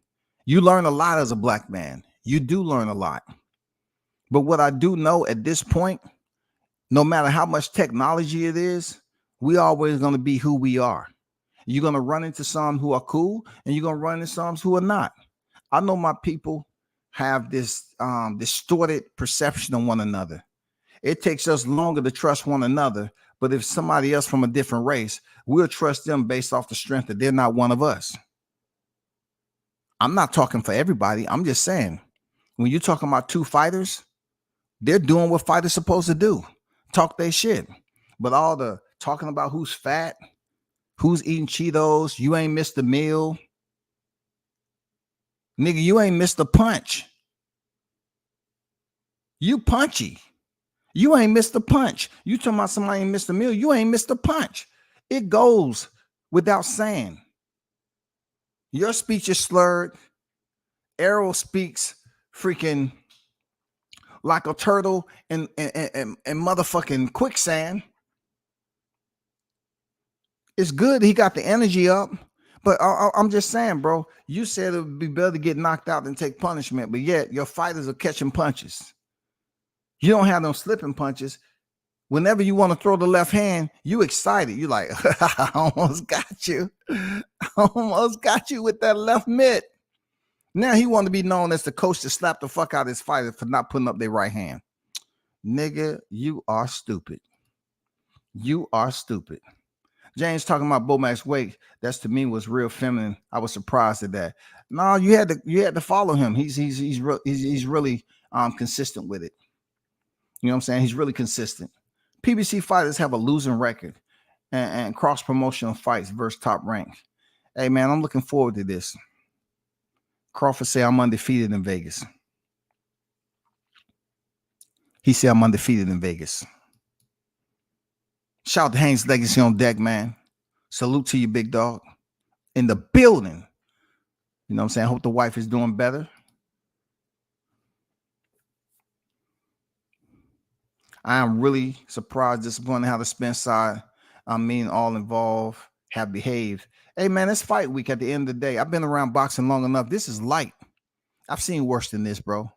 You learn a lot as a Black man. You do learn a lot. But what I do know at this point, no matter how much technology it is, we always going to be who we are. You're going to run into some who are cool, and you're going to run into some who are not. I know my people have this distorted perception of one another. It takes us longer to trust one another, but if somebody else from a different race, we'll trust them based off the strength that they're not one of us. I'm not talking for everybody. I'm just saying, when you're talking about two fighters, they're doing what fighters supposed to do. Talk their shit. But all the talking about who's fat, who's eating Cheetos, you ain't missed a meal. Nigga, you ain't missed a punch. You punchy. You ain't missed a punch. You talking about somebody ain't missed a meal. You ain't missed a punch. It goes without saying. Your speech is slurred. Errol speaks freaking like a turtle in motherfucking quicksand. It's good he got the energy up, but I'm just saying, bro, you said it would be better to get knocked out than take punishment, but yet your fighters are catching punches. You don't have them slipping punches. Whenever you want to throw the left hand, you excited. You like, I almost got you. I almost got you with that left mitt. Now he want to be known as the coach to slap the fuck out of his fighter for not putting up their right hand. Nigga, you are stupid. You are stupid. James talking about Bomax weight. That's to me was real feminine. I was surprised at that. No, you had to follow him. He's really consistent with it. You know what I'm saying? He's really consistent. PBC fighters have a losing record and cross promotional fights versus top rank. Hey man, I'm looking forward to this. Crawford said I'm undefeated in Vegas. He said I'm undefeated in Vegas. Shout out to Haynes Legacy on deck, man. Salute to you, big dog. In the building. You know what I'm saying? I hope the wife is doing better. I am really surprised, disappointed how the Spence side, all involved, have behaved. Hey, man, it's fight week at the end of the day. I've been around boxing long enough. This is light. I've seen worse than this, bro.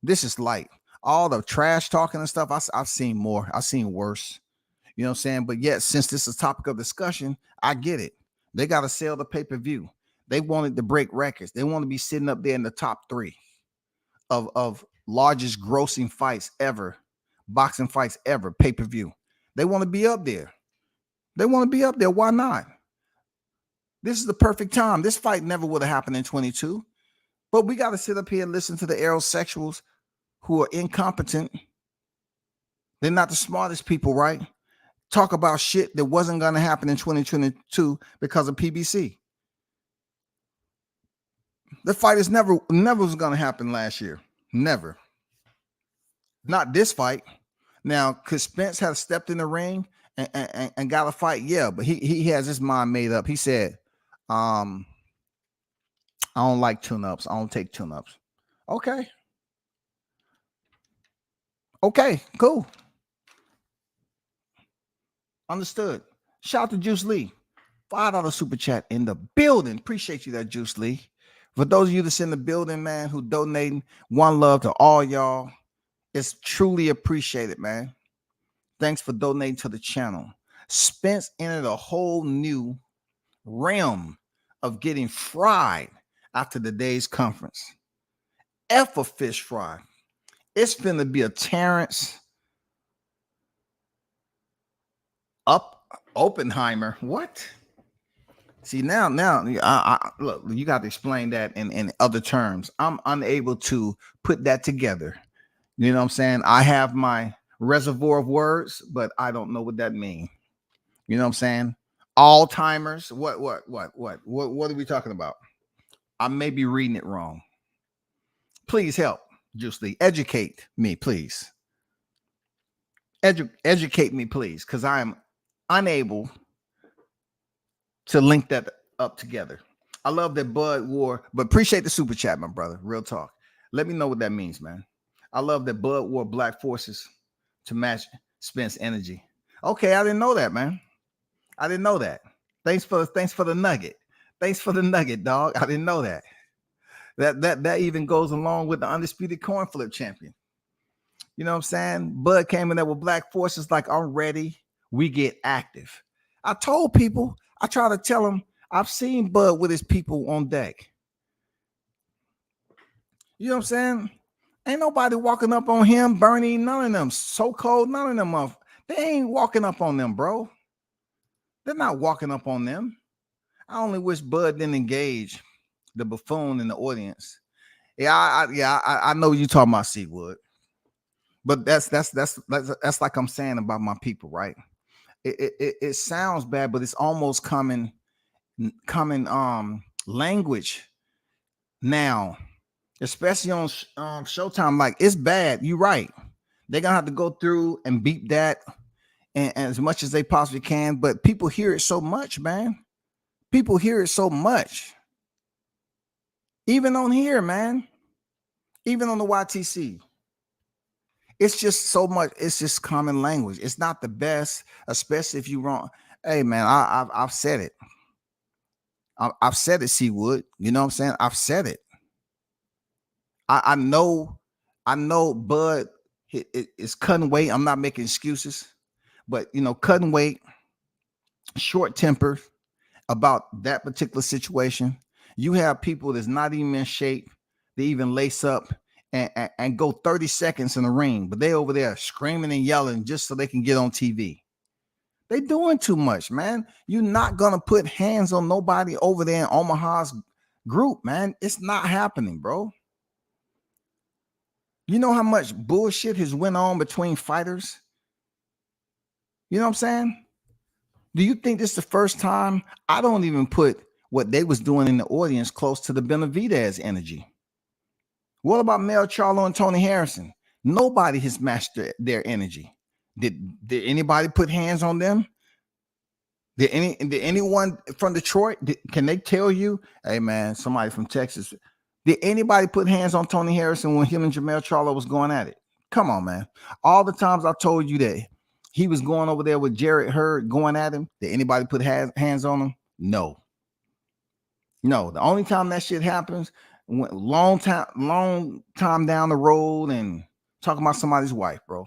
This is light. All the trash talking and stuff, I've seen more. I've seen worse. You know what I'm saying? But yet, since this is a topic of discussion, I get it. They got to sell the pay-per-view. They wanted to break records. They want to be sitting up there in the top 3 of largest grossing fights ever. Boxing fights ever, pay-per-view. They want to be up there. They want to be up there. Why not? This is the perfect time. This fight never would have happened in 22. But we got to sit up here and listen to the aerosexuals who are incompetent. They're not the smartest people, right? Talk about shit that wasn't going to happen in 2022 because of PBC. The fight is never was going to happen last year. Never. Not this fight. Now, could Spence have stepped in the ring and got a fight? Yeah, but he has his mind made up. He said, I don't like tune-ups. I don't take tune-ups. Okay. Okay, cool. Understood. Shout out to Juice Lee. $5 super chat in the building. Appreciate you that, Juice Lee. For those of you that's in the building, man, who donating, one love to all y'all. It's truly appreciated, man. Thanks for donating to the channel. Spence entered a whole new realm of getting fried after the day's conference. F a fish fry. It's finna be a Terrence, Oppenheimer. What? See, now, look, you got to explain that in other terms. I'm unable to put that together. You know what I'm saying? I have my reservoir of words, but I don't know what that means. You know what I'm saying? All timers. What are we talking about? I may be reading it wrong. Please help. Just educate me, please. Educate me, please, because I am unable to link that up together. I love that Bud wore, but appreciate the super chat, my brother. Real talk. Let me know what that means, man. I love that Bud wore black forces to match Spence energy. Okay, I didn't know that, man. I didn't know that. Thanks for the nugget. Thanks for the nugget, dog. I didn't know that. That even goes along with the undisputed coin flip champion. You know what I'm saying? Bud came in there with black forces like, I'm ready. We get active. I told people, I try to tell them, I've seen Bud with his people on deck. You know what I'm saying? Ain't nobody walking up on him, Bernie, none of them. So cold, none of them. They ain't walking up on them, bro. They're not walking up on them. I only wish Bud didn't engage the buffoon in the audience. I know you talking about Seawood, but that's like I'm saying about my people, right? It sounds bad, but it's almost common language now, especially on Showtime. Like, it's bad. You're right. They're gonna have to go through and beep that and as much as they possibly can, but people hear it so much, man. People hear it so much. Even on here, man. Even on the YTC. It's just so much. It's just common language. It's not the best, especially if you're wrong. Hey, man, I've said it. I've said it, Seawood. You know what I'm saying? I've said it. I know Bud is cutting weight. I'm not making excuses, but, you know, cutting weight, short temper about that particular situation. You have people that's not even in shape. They even lace up and go 30 seconds in the ring, but they over there screaming and yelling just so they can get on TV. They doing too much, man. You're not going to put hands on nobody over there in Omaha's group, man. It's not happening, bro. You know how much bullshit has went on between fighters? You know what I'm saying? Do you think this is the first time? I don't even put what they was doing in the audience close to the Benavidez energy. What about Mel Charlo and Tony Harrison? Nobody has matched their energy. Did anybody put hands on them? Did anyone from Detroit? Can they tell you, hey man, somebody from Texas? Did anybody put hands on Tony Harrison when him and Jamel Charlo was going at it? Come on, man. All the times I told you that he was going over there with Jarrett Hurd going at him, did anybody put hands on him? No. The only time that shit happens, long time down the road and talking about somebody's wife, bro.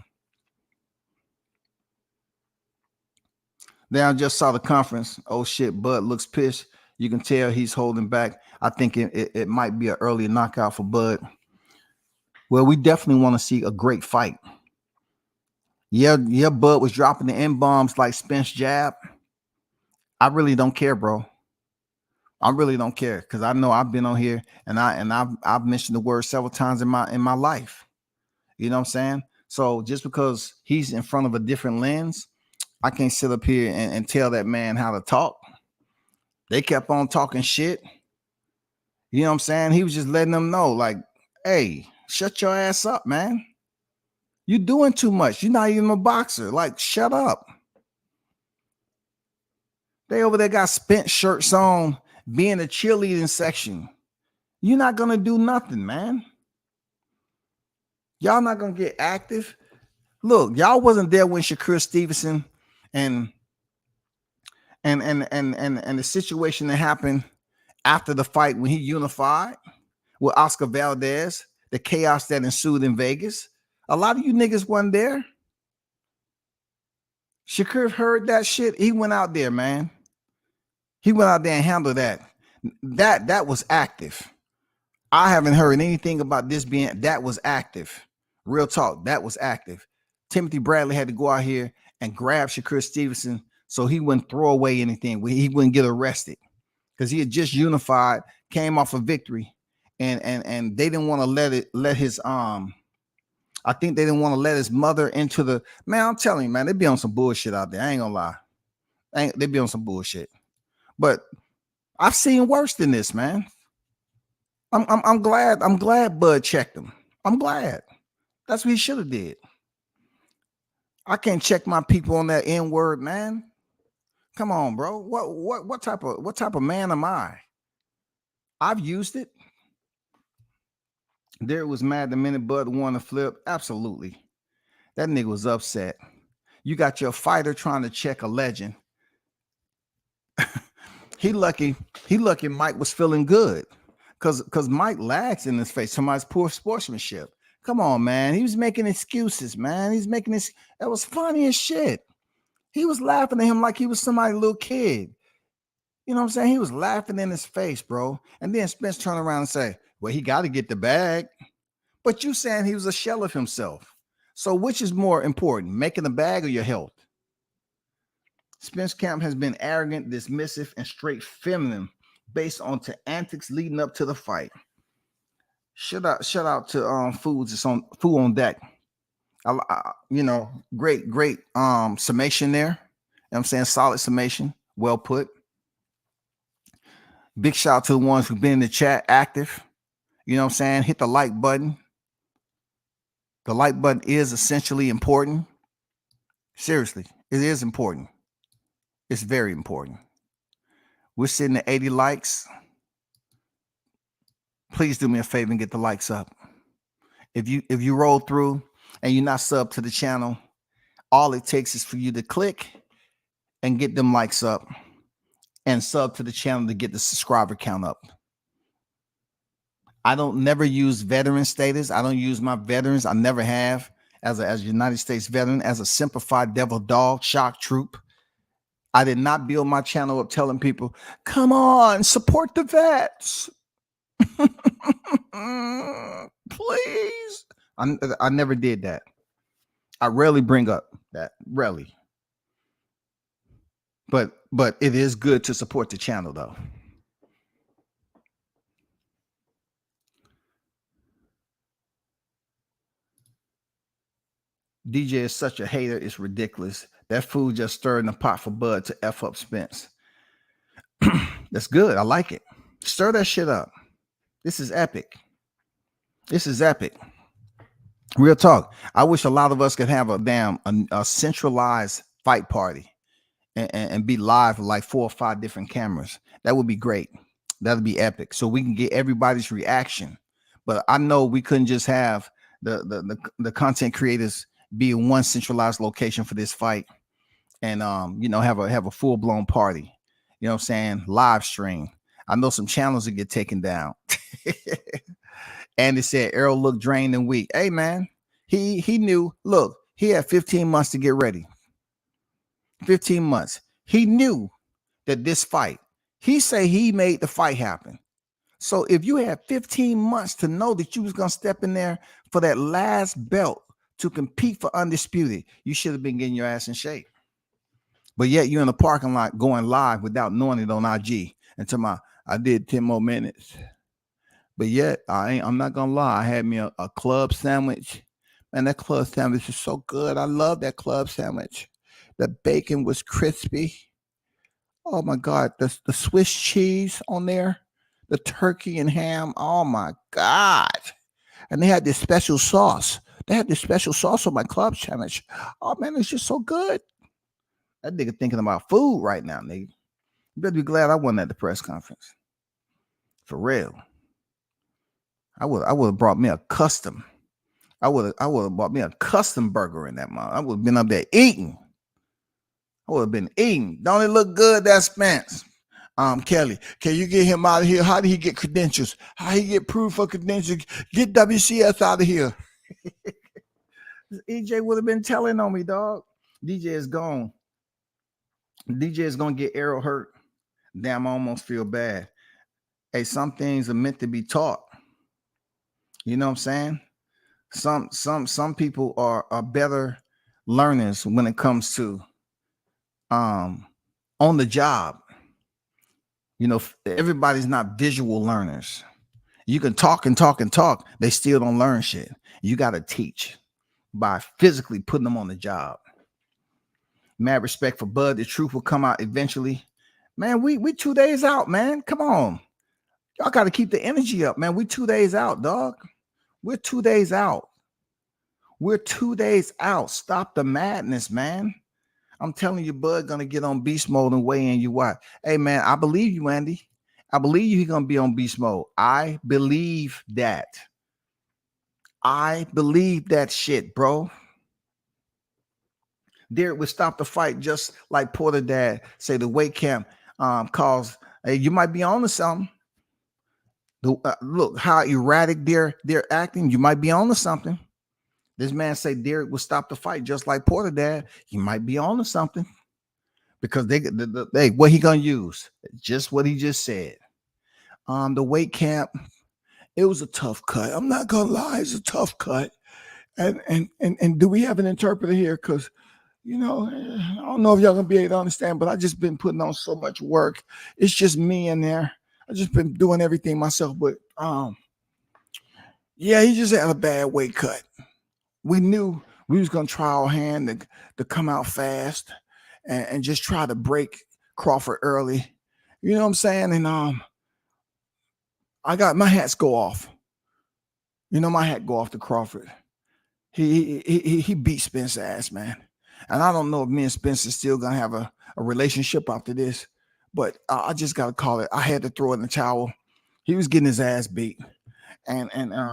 Then I just saw the conference. Oh shit, Bud looks pissed. You can tell he's holding back. I think it might be an early knockout for Bud. Well, we definitely want to see a great fight. Yeah, Bud was dropping the N-bombs like Spence jab. I really don't care, bro. I really don't care, because I know I've been on here and I've mentioned the word several times in my life. You know what I'm saying? So just because he's in front of a different lens, I can't sit up here and tell that man how to talk. They kept on talking shit. You know what I'm saying? He was just letting them know, like, hey, shut your ass up, man. You're doing too much. You're not even a boxer. Like, shut up. They over there got Spence shirts on, being a cheerleading section. You're not going to do nothing, man. Y'all not going to get active. Look, y'all wasn't there when Shakur Stevenson and the situation that happened after the fight when he unified with Oscar Valdez, the chaos that ensued in Vegas. A lot of you niggas wasn't there. Shakur heard that shit. He went out there, man. He went out there and handled that. That was active. I haven't heard anything about this being, that was active. Real talk, that was active. Timothy Bradley had to go out here and grab Shakur Stevenson so he wouldn't throw away anything. He wouldn't get arrested because he had just unified, came off a victory, and they didn't want to let his I think they didn't want to let his mother into the man. I'm telling you, man, they be on some bullshit out there. I ain't gonna lie, they be on some bullshit. But I've seen worse than this, man. I'm glad Bud checked him. I'm glad. That's what he should have did. I can't check my people on that N word, man. Come on, bro. What type of man am I? I've used it. Derek was mad the minute Bud won the flip. Absolutely. That nigga was upset. You got your fighter trying to check a legend. He lucky Mike was feeling good. Cause Mike lags in his face. Somebody's poor sportsmanship. Come on, man. He was making excuses, man. He's making this. That was funny as shit. He was laughing at him like he was somebody's little kid. You know what I'm saying? He was laughing in his face, bro. And then Spence turned around and say, well, he got to get the bag. But you saying he was a shell of himself. So which is more important, making the bag or your health? Spence Camp has been arrogant, dismissive, and straight feminine based on the antics leading up to the fight. Shout out to Foods. It's on Food on Deck. Great summation there. You know what I'm saying? Solid summation. Well put. Big shout out to the ones who've been in the chat active. You know what I'm saying? Hit the like button. The like button is essentially important. Seriously, it is important. It's very important. We're sitting at 80 likes. Please do me a favor and get the likes up. If you roll through and you're not subbed to the channel, all it takes is for you to click and get them likes up and sub to the channel to get the subscriber count up. I don't never use veteran status. I don't use my veterans. I never have as a United States veteran, as a simplified devil dog shock troop. I did not build my channel up telling people, come on, support the vets. Please. I never did that. I rarely bring up that. Rarely. But it is good to support the channel though. DJ is such a hater, it's ridiculous. That fool just stirring the pot for Bud to F up Spence. That's good. I like it. Stir that shit up. This is epic. This is epic. Real talk. I wish a lot of us could have a centralized fight party and be live with like 4 or 5 different cameras. That would be great. That'd be epic. So we can get everybody's reaction. But I know we couldn't just have the content creators be in one centralized location for this fight and have a full-blown party. You know what I'm saying? Live stream. I know some channels that get taken down. And it said Errol looked drained and weak. Hey man, he knew. Look, he had 15 months to get ready. 15 months. He knew that this fight, he said he made the fight happen. So if you had 15 months to know that you was gonna step in there for that last belt to compete for undisputed, you should have been getting your ass in shape. But yet you're in the parking lot going live without knowing it on IG. Until I did 10 more minutes. But yet I'm not gonna lie, I had me a club sandwich. Man, that club sandwich is so good. I love that club sandwich. The bacon was crispy. Oh my God, the Swiss cheese on there, the turkey and ham. Oh my God. And they had this special sauce. They had this special sauce on my club sandwich. Oh man, it's just so good. That nigga thinking about food right now, nigga. You better be glad I wasn't at the press conference. For real. I would have brought me a custom. I would have bought me a custom burger in that mouth. I would have been up there eating. I would have been eating. Don't it look good, that Spence? Kelly, can you get him out of here? How did he get credentials? How he get proof for credentials? Get WCS out of here. EJ would have been telling on me, dog. DJ is gone. DJ is gonna get Errol hurt. Damn, I almost feel bad. Hey, some things are meant to be taught. You know what I'm saying? Some people are better learners when it comes to on the job. You know, everybody's not visual learners. You can talk and talk and talk. They still don't learn shit. You got to teach by physically putting them on the job. Mad respect for Bud. The truth will come out eventually. Man, we 2 days out, man. Come on. Y'all got to keep the energy up, man. We 2 days out, dog. We're 2 days out. We're 2 days out. Stop the madness, man. I'm telling you, Bud gonna get on beast mode and weigh in you what. Hey, man, I believe you, Andy. I believe you he's gonna be on beast mode. I believe that. I believe that shit, bro. Derek would stop the fight just like Porter Dad say the weight camp caused. Hey, you might be on to something. Look how erratic they're acting. You might be on to something. This man say Derek will stop the fight just like Porter Dad. He might be on to something because they what he gonna use? Just what he just said. The weight camp, it was a tough cut. I'm not gonna lie, it's a tough cut. And do we have an interpreter here? Because you know, I don't know if y'all gonna be able to understand, but I just been putting on so much work. It's just me in there. I just been doing everything myself. But yeah, he just had a bad weight cut. We knew we was gonna try our hand to come out fast and just try to break Crawford early. You know what I'm saying? And I got my hats go off. You know, my hat go off to Crawford. He beat Spence's ass, man. And I don't know if me and Spence is still gonna have a relationship after this, but I just gotta call it. I had to throw it in the towel. He was getting his ass beat, and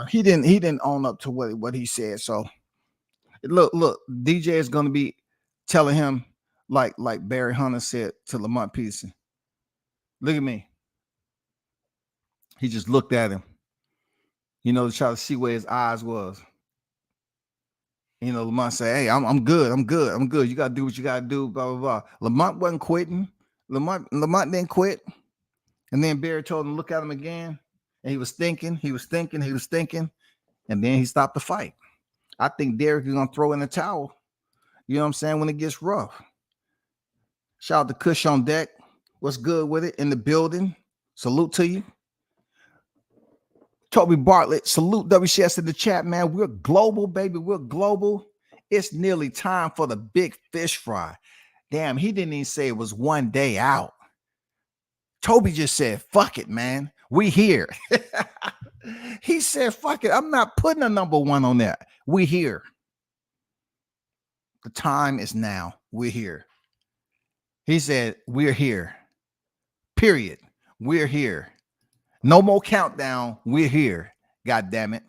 he didn't own up to what he said. So look, DJ is gonna be telling him like Barry Hunter said to Lamont Peterson. Look at me. He just looked at him, you know, to try to see where his eyes was. You know, Lamont said, "Hey, I'm good. I'm good. You gotta do what you gotta do." Blah blah blah. Lamont wasn't quitting. Lamont didn't quit. And then Barry told him to look at him again, and he was thinking, and then he stopped the fight. I think Derek is gonna throw in the towel. You know what I'm saying? When it gets rough. Shout out to Kush on deck. What's good with it in the building? Salute to you. Toby Bartlett, salute WCS in the chat, man. We're global, baby. We're global. It's nearly time for the big fish fry. Damn, he didn't even say it was 1 day out. Toby just said, fuck it, man. We here. He said, fuck it. I'm not putting a #1 on that. We here. The time is now. We're here. He said, we're here. Period. We're here. No more countdown. We're here. God damn it.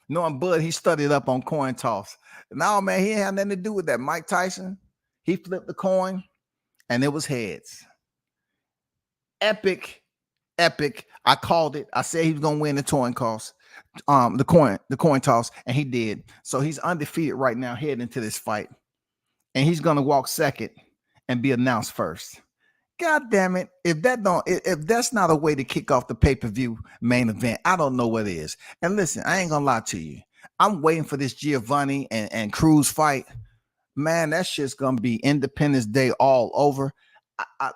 Knowing Bud, he studied up on coin toss. No, man, he ain't had nothing to do with that. Mike Tyson, he flipped the coin and it was heads. Epic. I called it. I said he was gonna win the coin toss, the coin toss, and he did. So he's undefeated right now, heading into this fight. And he's gonna walk second and be announced first. God damn it. If that's not a way to kick off the pay-per-view main event, I don't know what is. And listen, I ain't gonna lie to you. I'm waiting for this Giovanni and Cruz fight. Man, that shit's gonna be Independence Day all over.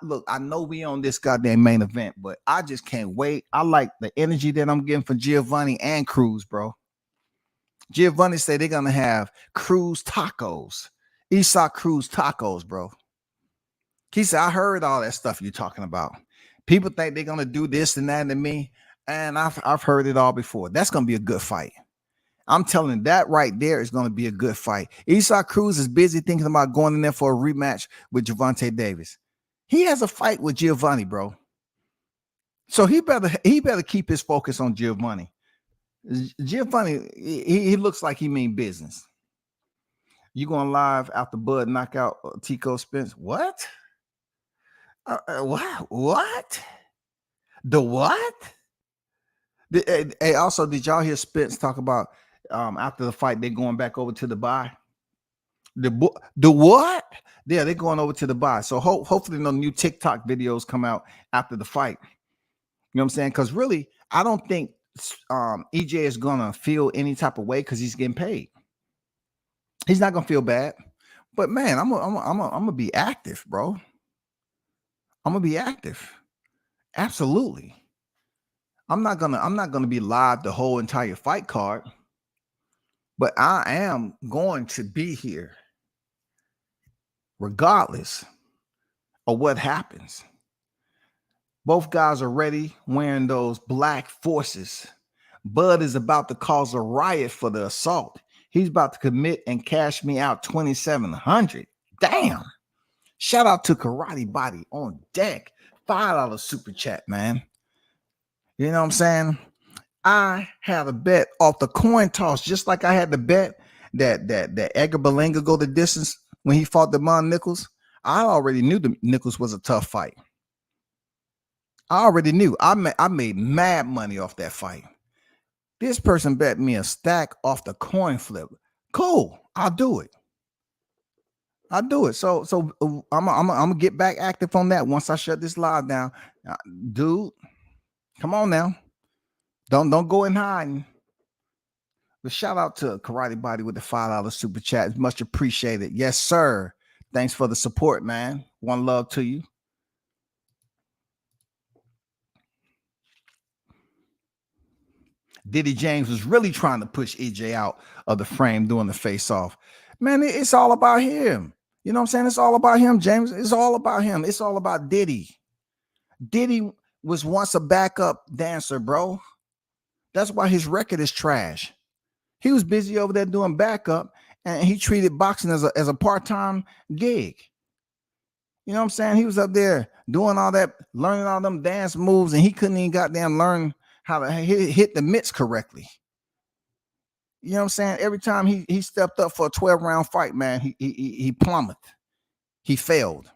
Look, I know we on this goddamn main event, but I just can't wait. I like the energy that I'm getting from Giovanni and Cruz, bro. Giovanni said they're gonna have Cruz tacos. Isak Cruz tacos, bro. He said, I heard all that stuff you're talking about. People think they're gonna do this and that to me, and I've heard it all before. That's gonna be a good fight. I'm telling you, that right there is gonna be a good fight. Isak Cruz is busy thinking about going in there for a rematch with Gervonta Davis. He has a fight with Giovanni, bro. So he better keep his focus on Giovanni. Giovanni, he looks like he mean business. You going live after Bud knockout Tico Spence? What? What? The what? Hey, also, did y'all hear Spence talk about after the fight they're going back over to Dubai? The what? Yeah, they're going over to Dubai. So hopefully no new TikTok videos come out after the fight. You know what I'm saying? Because really, I don't think EJ is gonna feel any type of way because he's getting paid. He's not gonna feel bad. But man, I'm gonna be active, bro. I'm gonna be active. Absolutely. I'm not gonna be live the whole entire fight card, but I am going to be here regardless of what happens. Both guys are ready wearing those black forces. Bud is about to cause a riot for the assault. He's about to commit and cash me out 2,700. Damn. Shout out to Karate Body on deck. $5 super chat, man. You know what I'm saying? I had a bet off the coin toss, just like I had the bet that Edgar Berlanga go the distance when he fought Devon Nichols. I already knew the Nichols was a tough fight. I already knew. I made mad money off that fight. This person bet me a stack off the coin flip. Cool. I'll do it. I'll do it. So I'm gonna get back active on that once I shut this live down. Dude, come on now. Don't go in hiding. But shout out to Karate Body with the $5 super chat. It's much appreciated. Yes, sir. Thanks for the support, man. One love to you. Diddy James was really trying to push EJ out of the frame doing the face-off. Man, it's all about him. You know what I'm saying? It's all about him, James. It's all about him. It's all about Diddy. Diddy was once a backup dancer, bro. That's why his record is trash. He was busy over there doing backup, and he treated boxing as a part-time gig. You know what I'm saying? He was up there doing all that, learning all them dance moves, and he couldn't even goddamn learn how to hit the mitts correctly. You know what I'm saying? Every time he stepped up for a 12-round fight, man, he plummeted. He failed.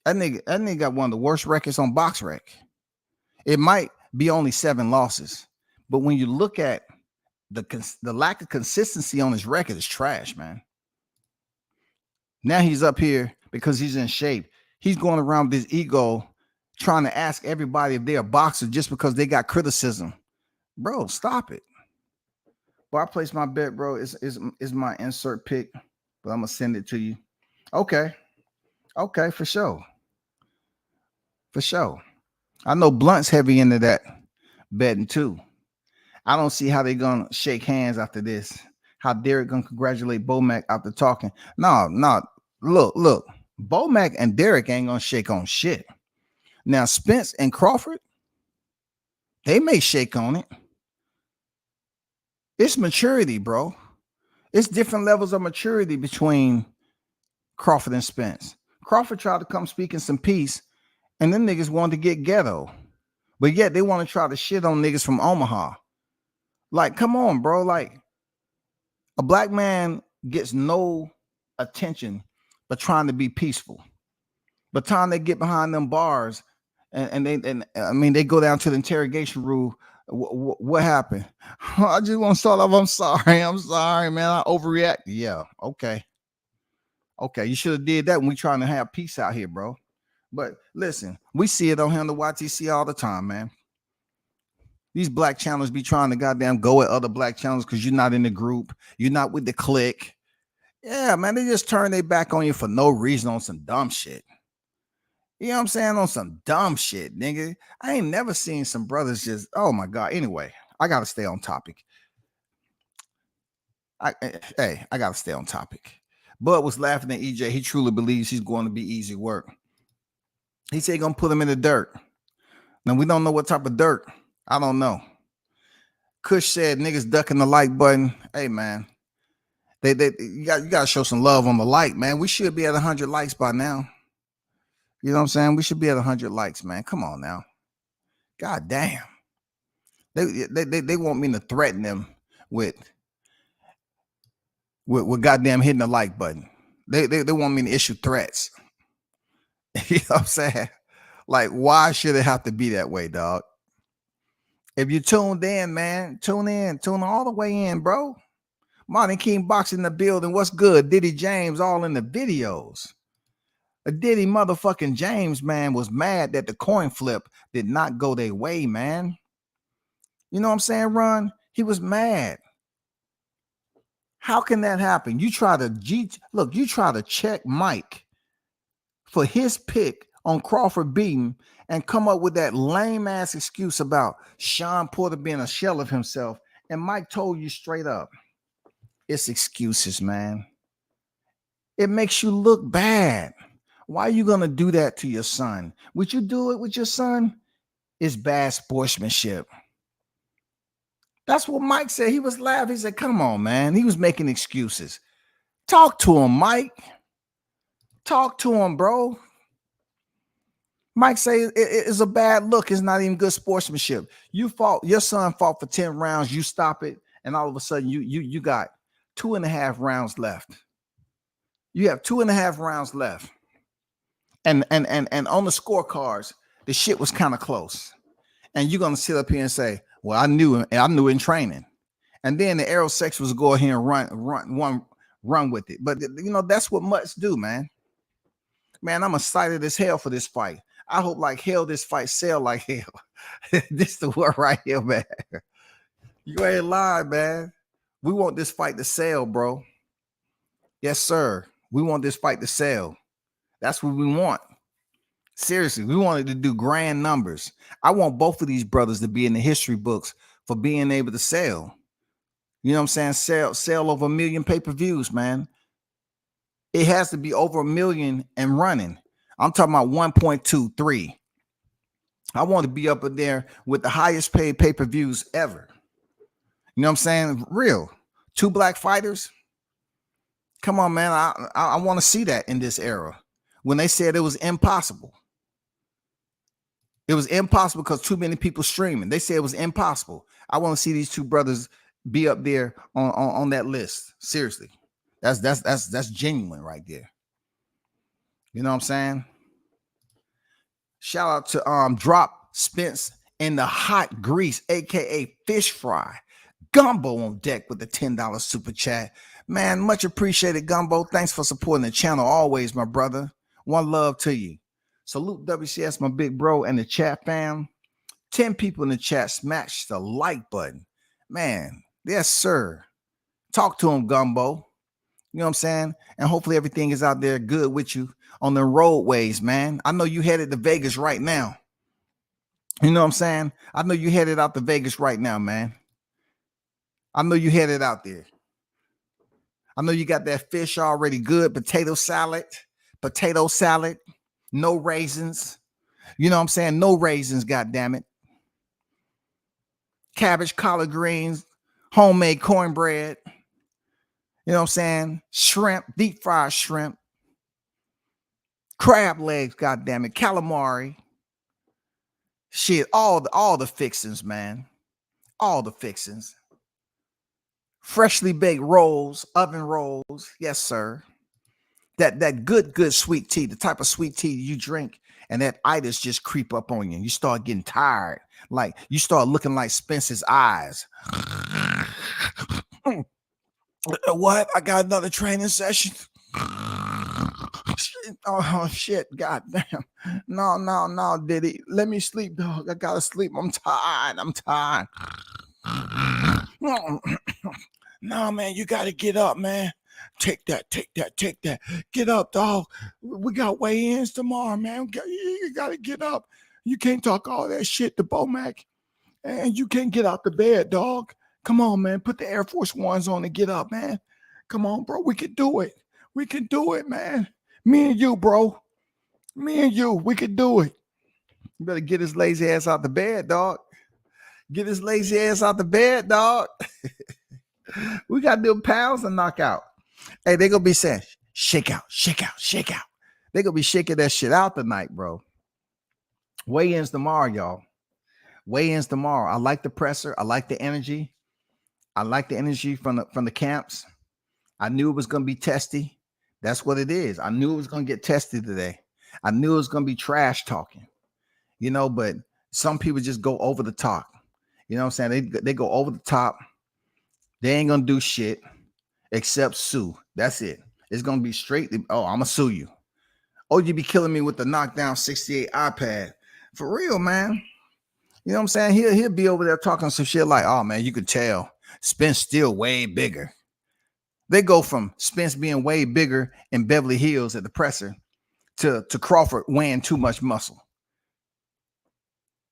That nigga got one of the worst records on BoxRec. It might be only 7 losses, but when you look at the lack of consistency on his record, is trash, man. Now he's up here because he's in shape. He's going around with his ego, trying to ask everybody if they're a boxer just because they got criticism. Bro, stop it. Well, I placed my bet, bro. Is my insert pick, but I'm gonna send it to you. Okay, for sure. I know Blunt's heavy into that betting too. I don't see how they're gonna shake hands after this. How Derek gonna congratulate Bomac after talking? No. Look. Bomac and Derek ain't gonna shake on shit. Now Spence and Crawford, they may shake on it. It's maturity, bro. It's different levels of maturity between Crawford and Spence. Crawford tried to come speaking some peace, and them niggas wanted to get ghetto. But yet they want to try to shit on niggas from Omaha. Like, come on, bro. Like, a black man gets no attention but trying to be peaceful. By the time they get behind them bars and they go down to the interrogation room. What happened? I just want to start off. I'm sorry, man. I overreact. Yeah, okay. You should have did that when we trying to have peace out here, bro. But listen, we see it on the YTC all the time, man. These black channels be trying to goddamn go at other black channels because you're not in the group. You're not with the clique. Yeah, man, they just turn their back on you for no reason on some dumb shit. You know what I'm saying? On some dumb shit, nigga. I ain't never seen some brothers just, oh my God. Anyway, I got to stay on topic. I got to stay on topic. Bud was laughing at EJ. He truly believes he's going to be easy work. He said he's going to put him in the dirt. Now, we don't know what type of dirt. I don't know. Kush said niggas ducking the like button. Hey, man. You got to show some love on the like, man. We should be at 100 likes by now. You know what I'm saying? We should be at 100 likes, man. Come on now. God damn. They want me to threaten them with goddamn hitting the like button. They want me to issue threats. You know what I'm saying? Like, why should it have to be that way, dog? If you tuned in, man, tune all the way in, bro. Martin King Box in the building. What's good? Diddy James all in the videos. A Diddy motherfucking James, man, was mad that the coin flip did not go their way, man. You know what I'm saying, Ron? He was mad. How can that happen? You try to check Mike for his pick on Crawford beating and come up with that lame ass excuse about Sean Porter being a shell of himself. And Mike told you straight up, it's excuses, man. It makes you look bad. Why are you going to do that to your son? Would you do it with your son? It's bad sportsmanship. That's what Mike said. He was laughing. He said, come on, man. He was making excuses. Talk to him, Mike. Talk to him, bro. Mike say it's a bad look. It's not even good sportsmanship. You fought, your son fought for 10 rounds. You stop it, and all of a sudden you got 2.5 rounds left. You have 2.5 rounds left. And on the scorecards, the shit was kind of close. And you're gonna sit up here and say, well, I knew in training. And then the aerosex was go ahead and run with it. But that's what mutts do, man. Man, I'm excited as hell for this fight. I hope like hell this fight sell like hell. This the word right here, man. You ain't lying, man. We want this fight to sell, bro. Yes, sir. We want this fight to sell. That's what we want. Seriously, we wanted to do grand numbers. I want both of these brothers to be in the history books for being able to sell. You know what I'm saying? Sell over 1 million pay-per-views, man. It has to be over 1 million and running. I'm talking about 1.23. I want to be up in there with the highest paid pay-per-views ever. You know what I'm saying? Real. 2 black fighters. Come on, man. I want to see that in this era. When they said it was impossible. It was impossible because too many people streaming. They said it was impossible. I want to see these 2 brothers be up there on that list. Seriously. That's genuine right there. You know what I'm saying? Shout out to Drop Spence in the hot grease, aka fish fry. Gumbo on deck with the $10 super chat. Man, much appreciated, Gumbo. Thanks for supporting the channel always, my brother. One love to you. Salute WCS, my big bro, and the chat fam. 10 people in the chat. Smash the like button. Man, yes, sir. Talk to him, Gumbo. You know what I'm saying? And hopefully everything is out there good with you on the roadways, man. I know you headed to Vegas right now. You know what I'm saying? I know you headed out to Vegas right now, man. I know you headed out there. I know you got that fish already good. Potato salad, no raisins. You know what I'm saying? No raisins, goddammit. Cabbage, collard greens, homemade cornbread. You know what I'm saying? Shrimp, deep fried shrimp. Crab legs, goddammit. Calamari. Shit, all the fixings, man. All the fixings. Freshly baked rolls, oven rolls. Yes, sir. That good sweet tea, the type of sweet tea you drink, and that itis just creep up on you. You start getting tired. Like you start looking like Spencer's eyes. What? I got another training session. Oh shit, god damn. No, Diddy. Let me sleep, dog. I gotta sleep. I'm tired. No, man, you gotta get up, man. Take that. Get up, dog. We got weigh-ins tomorrow, man. You gotta get up. You can't talk all that shit to Bomac, and you can't get out the bed, dog. Come on, man. Put the Air Force Ones on and get up, man. Come on, bro. We can do it. We can do it, man. Me and you, bro. Me and you. We can do it. You better get his lazy ass out the bed, dog. Get his lazy ass out the bed, dog. We got them pounds to knock out. Hey, they gonna be saying, shake out. They gonna be shaking that shit out tonight, bro. Weigh-ins tomorrow, y'all. Weigh-ins tomorrow. I like the presser. I like the energy. I like the energy from the camps. I knew it was gonna be testy. That's what it is. I knew it was gonna get testy today. I knew it was gonna be trash talking, but some people just go over the top. You know what I'm saying? They go over the top. They ain't gonna do shit except sue. That's it. It's gonna be straight. Oh, I'm gonna sue you. Oh, you be killing me with the knockdown 68 iPad. For real, man. You know what I'm saying? He'll be over there talking some shit like, oh man, you could tell Spence still way bigger. They go from Spence being way bigger in Beverly Hills at the presser to Crawford weighing too much muscle.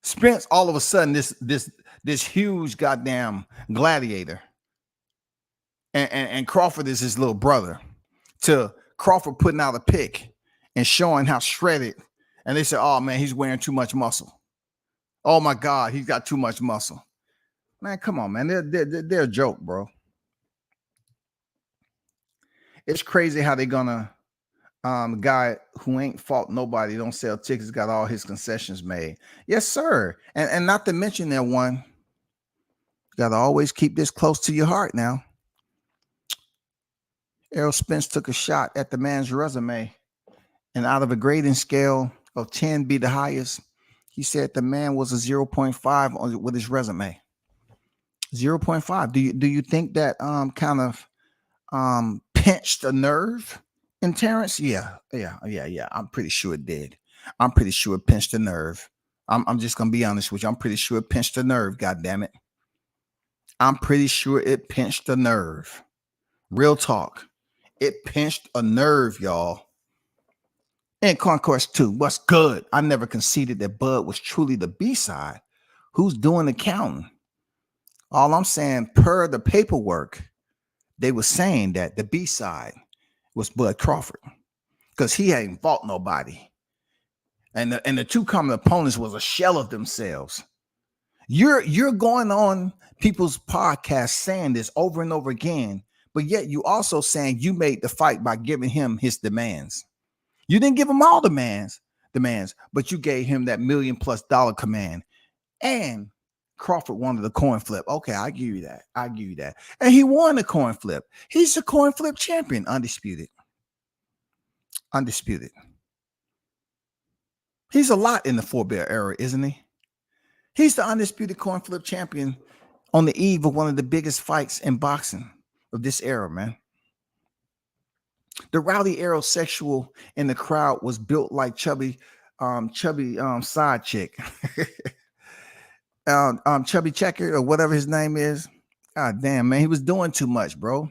Spence, all of a sudden, this huge goddamn gladiator, and Crawford is his little brother. To Crawford putting out a pic and showing how shredded, and they said, "Oh man, he's wearing too much muscle. Oh my God, he's got too much muscle." Man, come on, man, they're a joke, bro. It's crazy how they're gonna guy who ain't fought nobody, don't sell tickets, got all his concessions made. Yes, sir. And not to mention that one, you gotta always keep this close to your heart now. Errol Spence took a shot at the man's resume, and out of a grading scale of 10 be the highest, he said the man was a 0.5 with his resume. 0.5. Do you think that kind of pinched a nerve in Terrence? Yeah. I'm pretty sure it did. I'm pretty sure it pinched a nerve. I'm just gonna be honest with you. I'm pretty sure it pinched a nerve. God damn it. I'm pretty sure it pinched a nerve. Real talk. It pinched a nerve, y'all. And Concourse 2, what's good? I never conceded that Bud was truly the B-side. Who's doing the counting? All I'm saying, per the paperwork, they were saying that the B-side was Bud Crawford because he hadn't fought nobody. And the two common opponents was a shell of themselves. You're going on people's podcasts saying this over and over again, but yet you also saying you made the fight by giving him his demands. You didn't give him all demands, but you gave him that $1 million+ command. And Crawford wanted the coin flip. Okay, I give you that. And he won the coin flip. He's the coin flip champion, undisputed. He's a lot in the four-bear era, isn't he? He's the undisputed coin flip champion on the eve of one of the biggest fights in boxing of this era, man. The rowdy aerosexual in the crowd was built like chubby side chick. Chubby Checker or whatever his name is. God damn, man, he was doing too much, bro.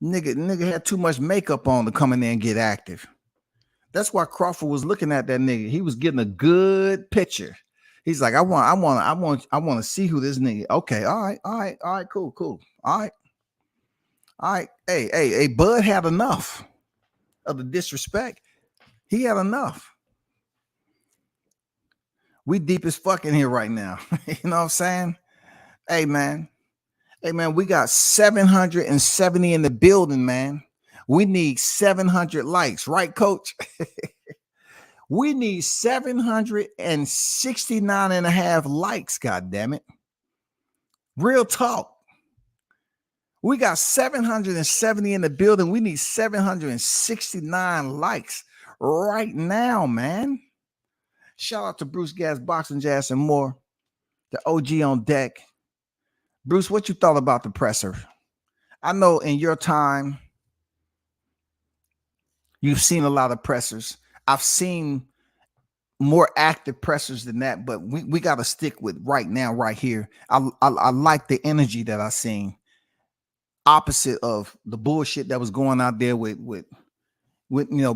Nigga had too much makeup on to come in there and get active. That's why Crawford was looking at that nigga. He was getting a good picture. He's like, I want to see who this nigga. Okay, all right, cool. All right. Hey, Bud had enough of the disrespect. He had enough. We deep as fuck in here right now. You know what I'm saying? Hey, man, we got 770 in the building, man. We need 700 likes, right, coach? We need 769 and a half likes, God damn it. Real talk. We got 770 in the building. We need 769 likes right now, man. Shout out to Bruce Gas, Boxing Jazz, and more. The OG on deck. Bruce, what you thought about the presser? I know in your time, you've seen a lot of pressers. I've seen more active pressers than that, but we got to stick with right now, right here. I like the energy that I seen. Opposite of the bullshit that was going out there with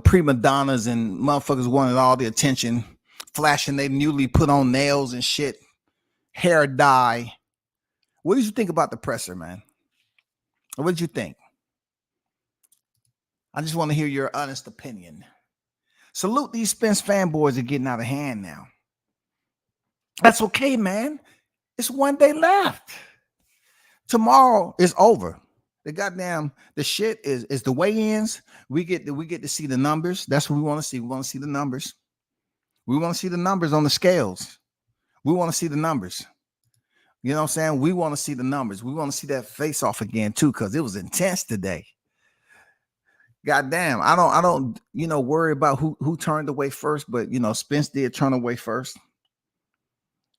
prima donnas and motherfuckers wanted all the attention, flashing they newly put on nails and shit, hair dye. What did you think about the presser, man? What did you think? I just want to hear your honest opinion. Salute these Spence fanboys are getting out of hand now. That's okay, man. It's one day left. Tomorrow is over. The shit is the weigh-ins. We get to see the numbers. That's what we want to see. We want to see the numbers. We want to see the numbers on the scales. We want to see the numbers. You know what I'm saying? We want to see the numbers. We want to see that face off again too, because it was intense today. God damn. I don't worry about who turned away first, but Spence did turn away first.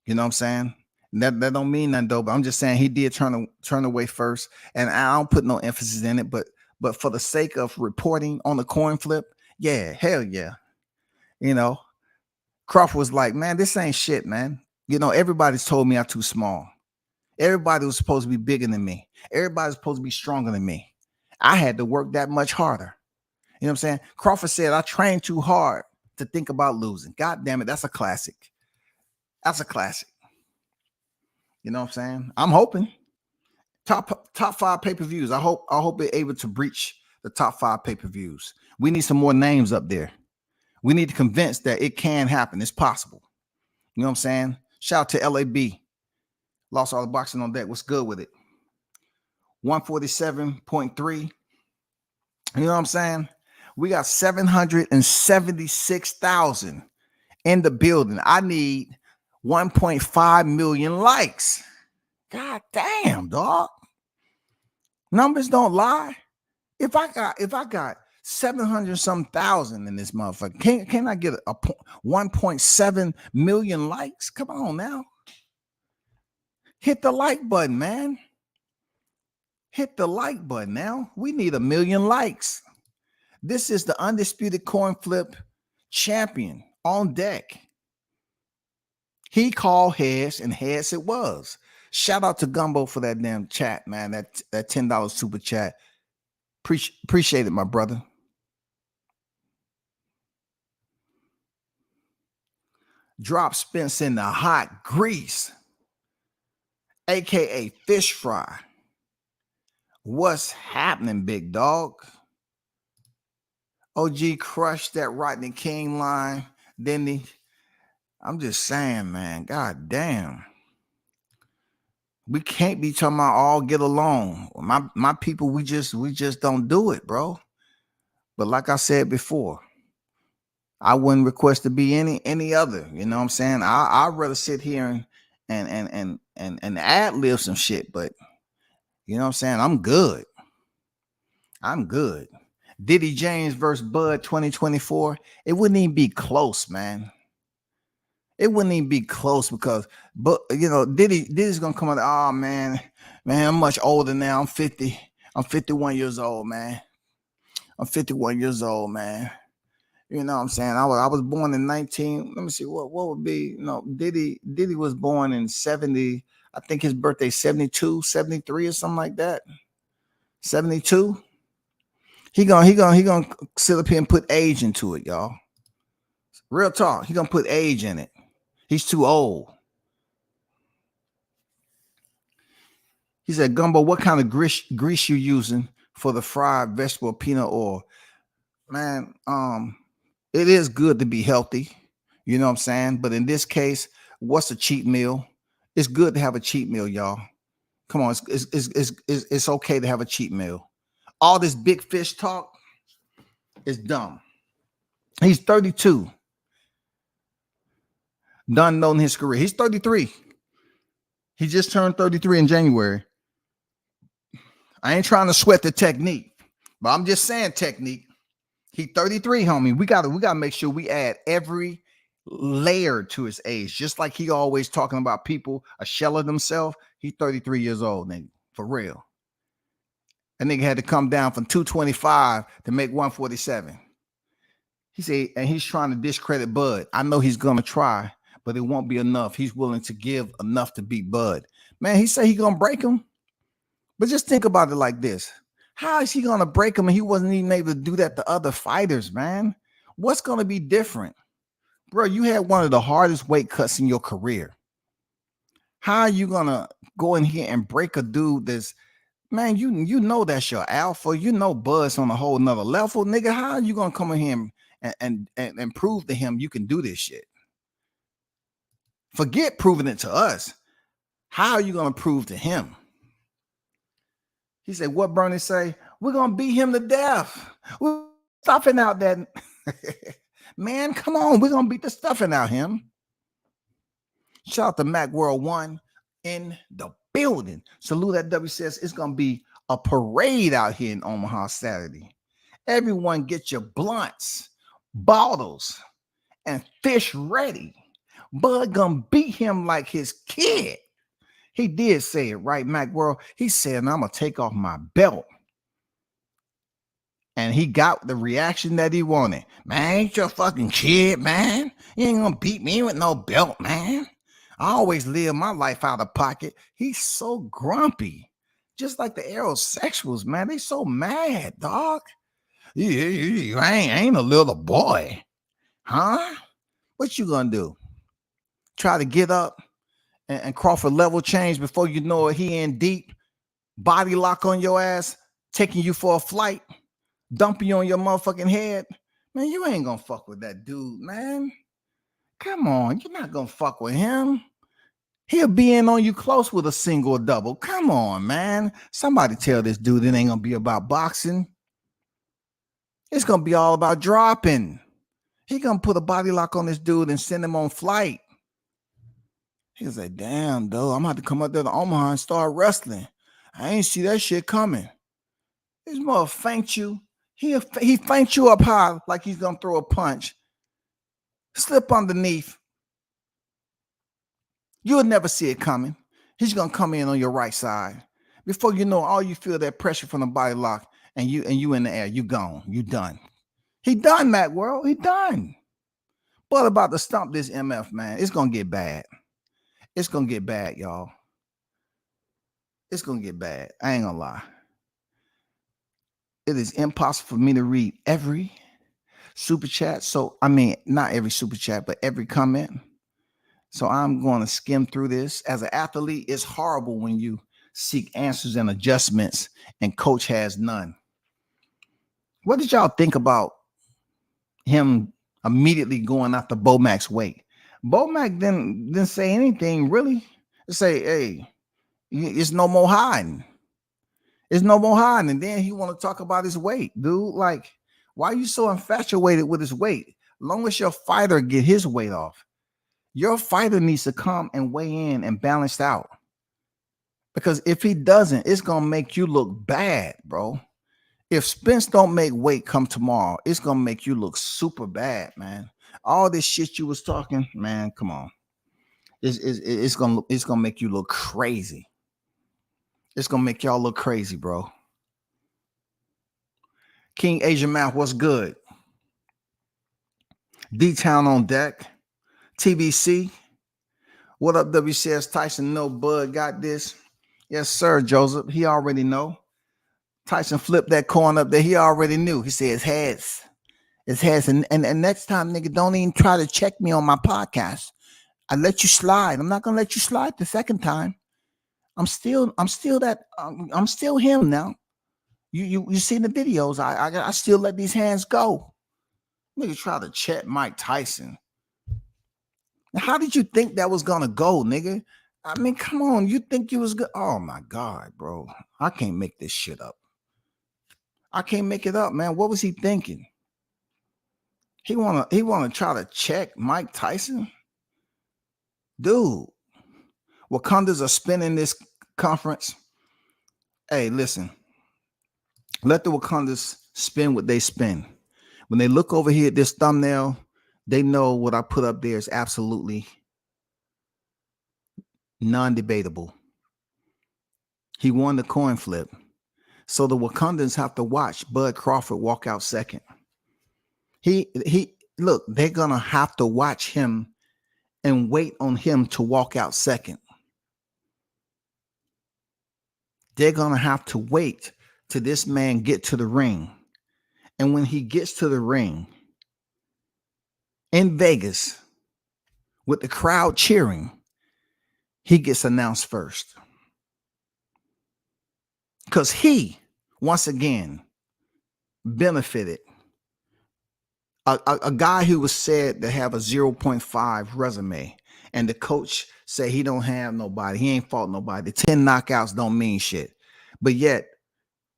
You know what I'm saying? That don't mean nothing though, but I'm just saying he did turn away first, and I don't put no emphasis in it, but for the sake of reporting on the coin flip, yeah, hell yeah. Crawford was like, man, this ain't shit, man. Everybody's told me I'm too small. Everybody was supposed to be bigger than me. Everybody's supposed to be stronger than me. I had to work that much harder. You know what I'm saying? Crawford said, I trained too hard to think about losing. God damn it. That's a classic. That's a classic. You know what I'm saying? I'm hoping top 5 pay-per-views. I hope they're able to breach the top 5 pay-per-views. We need some more names up there. We need to convince that it can happen. It's possible. You know what I'm saying? Shout out to LAB. Lost All the Boxing on Deck. What's good with it? 147.3. You know what I'm saying? We got 776,000 in the building. I need 1.5 million likes. God damn, dog. Numbers don't lie. If I got 700 some thousand in this motherfucker, can I get a 1.7 million likes? Come on now. Hit the like button, man. Hit the like button now. We need 1 million likes. This is the undisputed coin flip champion on deck. He called heads, and heads it was. Shout out to Gumbo for that damn chat, man. That $10 super chat. Appreciate it, my brother. Drop Spence in the hot grease, aka fish fry. What's happening, big dog? OG crushed that Rodney King line, didn't he? I'm just saying, man. God damn. We can't be talking about all get along. My people, we just don't do it, bro. But like I said before, I wouldn't request to be any other. You know what I'm saying? I'd rather sit here and ad lib some shit, but you know what I'm saying? I'm good. I'm good. Diddy James versus Bud 2024. It wouldn't even be close, man. It wouldn't even be close because, but you know, Diddy's gonna come out. Oh man, I'm much older now. I'm 50. I'm 51 years old, man. I'm 51 years old, man. You know what I'm saying? I was born in 19. Let me see what would be. You know, Diddy was born in 70. I think his birthday 72, 73 or something like that. 72. He gonna sit up here and put age into it, y'all. Real talk. He gonna put age in it. He's too old. He said, Gumbo, what kind of grease you using for the fried vegetable peanut oil? Man, it is good to be healthy. You know what I'm saying? But in this case, what's a cheat meal? It's good to have a cheat meal, y'all. Come on, it's okay to have a cheat meal. All this big fish talk is dumb. He's 32. Done known his career. He's 33. He just turned 33 in January. I ain't trying to sweat the technique, but I'm just saying technique. He 33, homie. We gotta make sure we add every layer to his age, just like he always talking about people a shell of themselves. He's 33 years old, nigga, for real. That nigga had to come down from 225 to make 147. He said, and he's trying to discredit Bud. I know he's gonna try, but it won't be enough. He's willing to give enough to beat Bud. Man, he said he's gonna break him. But just think about it like this. How is he gonna break him and he wasn't even able to do that to other fighters, man? What's gonna be different? Bro, you had one of the hardest weight cuts in your career. How are you gonna go in here and break a dude that's, man, you know that's your alpha. You know Bud's on a whole nother level, nigga. How are you gonna come in here and prove to him you can do this shit? Forget proving it to us. How are you gonna prove to him? He said, what Bernie say? We're gonna beat him to death. We're stuffing out that. Man, come on. We're gonna beat the stuffing out him. Shout out to Mac World 1 in the building. Salute at WCS. It's gonna be a parade out here in Omaha Saturday. Everyone get your blunts, bottles, and fish ready. Bud gonna beat him like his kid. He did say it, right, Mac World? He said, I'm going to take off my belt. And he got the reaction that he wanted. Man, ain't your fucking kid, man. You ain't going to beat me with no belt, man. I always live my life out of pocket. He's so grumpy. Just like the aerosexuals, man. They so mad, dog. I ain't a little boy, huh? What you gonna do? Try to get up and Crawford level change before you know it. He in deep, body lock on your ass, taking you for a flight, dumping you on your motherfucking head. Man, you ain't gonna fuck with that dude, man. Come on, you're not gonna fuck with him. He'll be in on you close with a single or double. Come on, man. Somebody tell this dude it ain't gonna be about boxing. It's gonna be all about dropping. He gonna put a body lock on this dude and send him on flight. He's like, damn, though, I'm gonna have to come up there to Omaha and start wrestling. I ain't see that shit coming. This mother faint you. He faint you up high like he's gonna throw a punch. Slip underneath. You'll never see it coming. He's gonna come in on your right side. Before you know, all you feel that pressure from the body lock, and you in the air. You gone. You done. He done, Matt World. He done. But about to stump this MF, man. It's gonna get bad. It's gonna get bad, y'all. It's gonna get bad. I ain't gonna lie. It is impossible for me to read every super chat. So, I mean, not every super chat, but every comment. So I'm going to skim through this. As an athlete, it's horrible when you seek answers and adjustments and coach has none. What did y'all think about him immediately going after Bomack's weight? Bomack didn't say anything really. Say, hey, it's no more hiding. It's no more hiding. And then he want to talk about his weight, dude. Like, why are you so infatuated with his weight? Long as your fighter get his weight off, your fighter needs to come and weigh in and balance out. Because if he doesn't, it's gonna make you look bad, bro. If Spence don't make weight come tomorrow, it's gonna make you look super bad, man. All this shit you was talking, man, come on. It's gonna make you look crazy. It's gonna make y'all look crazy, bro. King Asian Mouth, what's good? D-Town on deck. TBC. What up, WCS Tyson? No, Bud got this. Yes, sir, Joseph. He already know. Tyson flipped that coin up there. He already knew. He said, it's heads. It's heads. And next time, nigga, don't even try to check me on my podcast. I let you slide. I'm not gonna let you slide the second time. I'm still him now. You see the videos. I still let these hands go. Nigga try to check Mike Tyson. Now, how did you think that was gonna go, nigga? I mean, come on. You think you was good? Oh my God, bro. I can't make this shit up. I can't make it up, man. What was he thinking? He wanna try to check Mike Tyson? Dude, Wakandas are spinning this conference. Hey, listen. Let the Wakandas spin what they spin. When they look over here at this thumbnail, they know what I put up there is absolutely non-debatable. He won the coin flip. So the Wakandans have to watch Bud Crawford walk out second. Look, they're gonna have to watch him and wait on him to walk out second. They're gonna have to wait till this man get to the ring. And when he gets to the ring in Vegas with the crowd cheering, he gets announced first. Because he, once again, benefited. A guy who was said to have a 0.5 resume, and the coach said he don't have nobody. He ain't fought nobody. The 10 knockouts don't mean shit. But yet,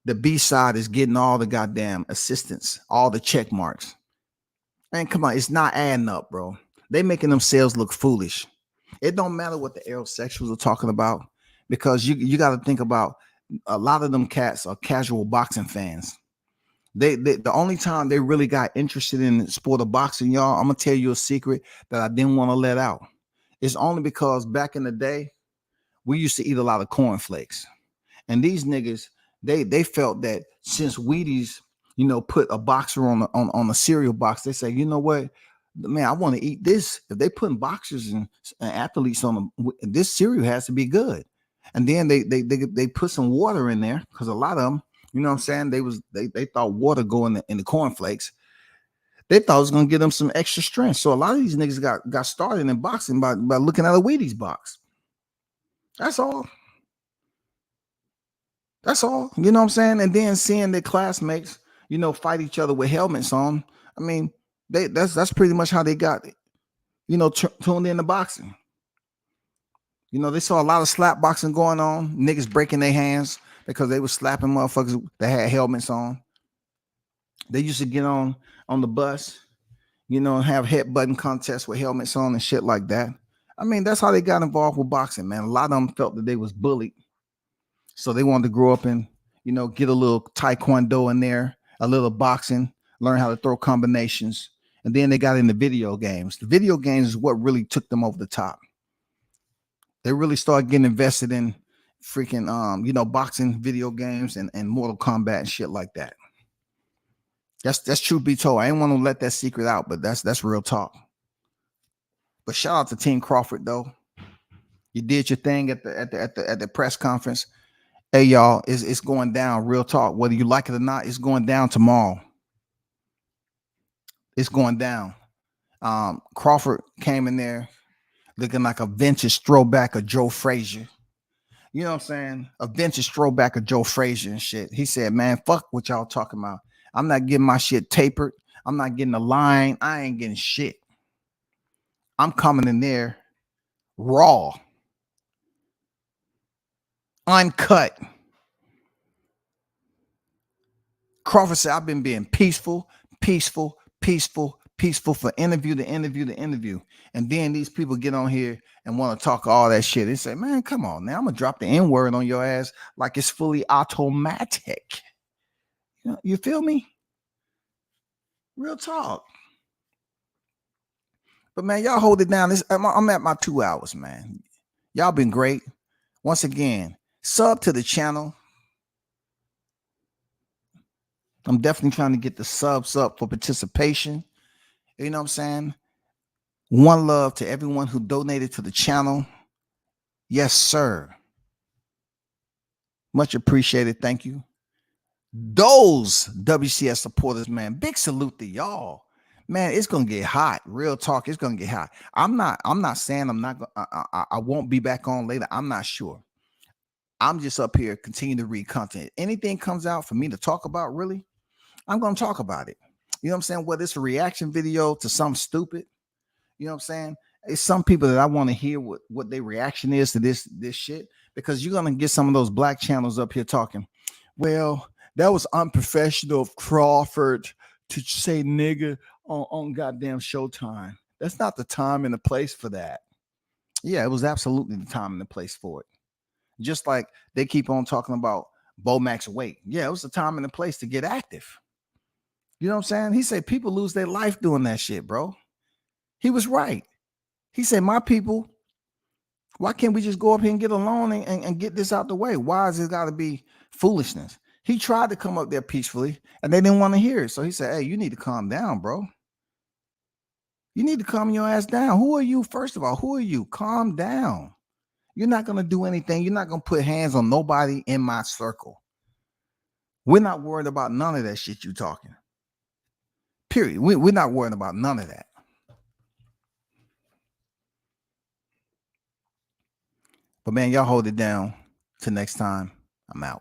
the B side is getting all the goddamn assistance, all the check marks. Man, come on. It's not adding up, bro. They making themselves look foolish. It don't matter what the aerosexuals are talking about, because you got to think about a lot of them cats are casual boxing fans. They the only time they really got interested in the sport of boxing, y'all, I'm gonna tell you a secret that I didn't want to let out. It's only because back in the day, we used to eat a lot of cornflakes. And these niggas, they felt that since Wheaties, put a boxer on a cereal box, they say, you know what, man, I want to eat this. If they putting boxers and athletes on this cereal has to be good. And then they put some water in there because a lot of them, You know what I'm saying? They thought water going in the cornflakes. They thought it was gonna give them some extra strength. So a lot of these niggas got started in boxing by looking at a Wheaties box. That's all. That's all. You know what I'm saying? And then seeing their classmates, fight each other with helmets on. I mean, that's pretty much how they got, tuned into boxing. They saw a lot of slap boxing going on, niggas breaking their hands because they were slapping motherfuckers that had helmets on. They used to get on the bus, and have headbutting contests with helmets on and shit like that. I mean, that's how they got involved with boxing, man. A lot of them felt that they was bullied. So they wanted to grow up and, get a little taekwondo in there, a little boxing, learn how to throw combinations. And then they got into video games. The video games is what really took them over the top. They really started getting invested in freaking, boxing video games and Mortal Kombat and shit like that. That's truth be told. I didn't want to let that secret out, but that's real talk. But shout out to Team Crawford though. You did your thing at the press conference. Hey y'all, it's going down. Real talk. Whether you like it or not, it's going down tomorrow. It's going down. Crawford came in there looking like a vintage throwback of Joe Frazier. You know what I'm saying? A vintage throwback of Joe Frazier and shit. He said, man, fuck what y'all talking about. I'm not getting my shit tapered. I'm not getting a line. I ain't getting shit. I'm coming in there raw, uncut. Crawford said, I've been being peaceful for interview to interview. And then these people get on here and want to talk all that shit. They say, man, come on now. I'm going to drop the N-word on your ass like it's fully automatic. You feel me? Real talk. But man, y'all hold it down. I'm at my 2 hours, man. Y'all been great. Once again, sub to the channel. I'm definitely trying to get the subs up for participation. You know what I'm saying? One love to everyone who donated to the channel. Yes, sir. Much appreciated. Thank you. Those WCS supporters, man, big salute to y'all. Man, it's gonna get hot. Real talk, it's gonna get hot. I'm not saying I won't be back on later. I'm not sure. I'm just up here continuing to read content. Anything comes out for me to talk about, really, I'm gonna talk about it. You know what I'm saying? Whether it's a reaction video to something stupid, you know what I'm saying? It's some people that I want to hear what their reaction is to this shit, because you're gonna get some of those black channels up here talking, well, that was unprofessional of Crawford to say nigga on goddamn Showtime. That's not the time and the place for that. Yeah, it was absolutely the time and the place for it. Just like they keep on talking about Bo Max weight. Yeah, it was the time and the place to get active. You know what I'm saying? He said people lose their life doing that shit, bro. He was right. He said, my people, why can't we just go up here and get along and get this out the way? Why has it got to be foolishness? He tried to come up there peacefully and they didn't want to hear it. So he said, hey, you need to calm down, bro. You need to calm your ass down. Who are you? First of all, who are you? Calm down. You're not going to do anything. You're not going to put hands on nobody in my circle. We're not worried about none of that shit you talking. Period. We're not worried about none of that. But man, y'all hold it down. Till next time, I'm out.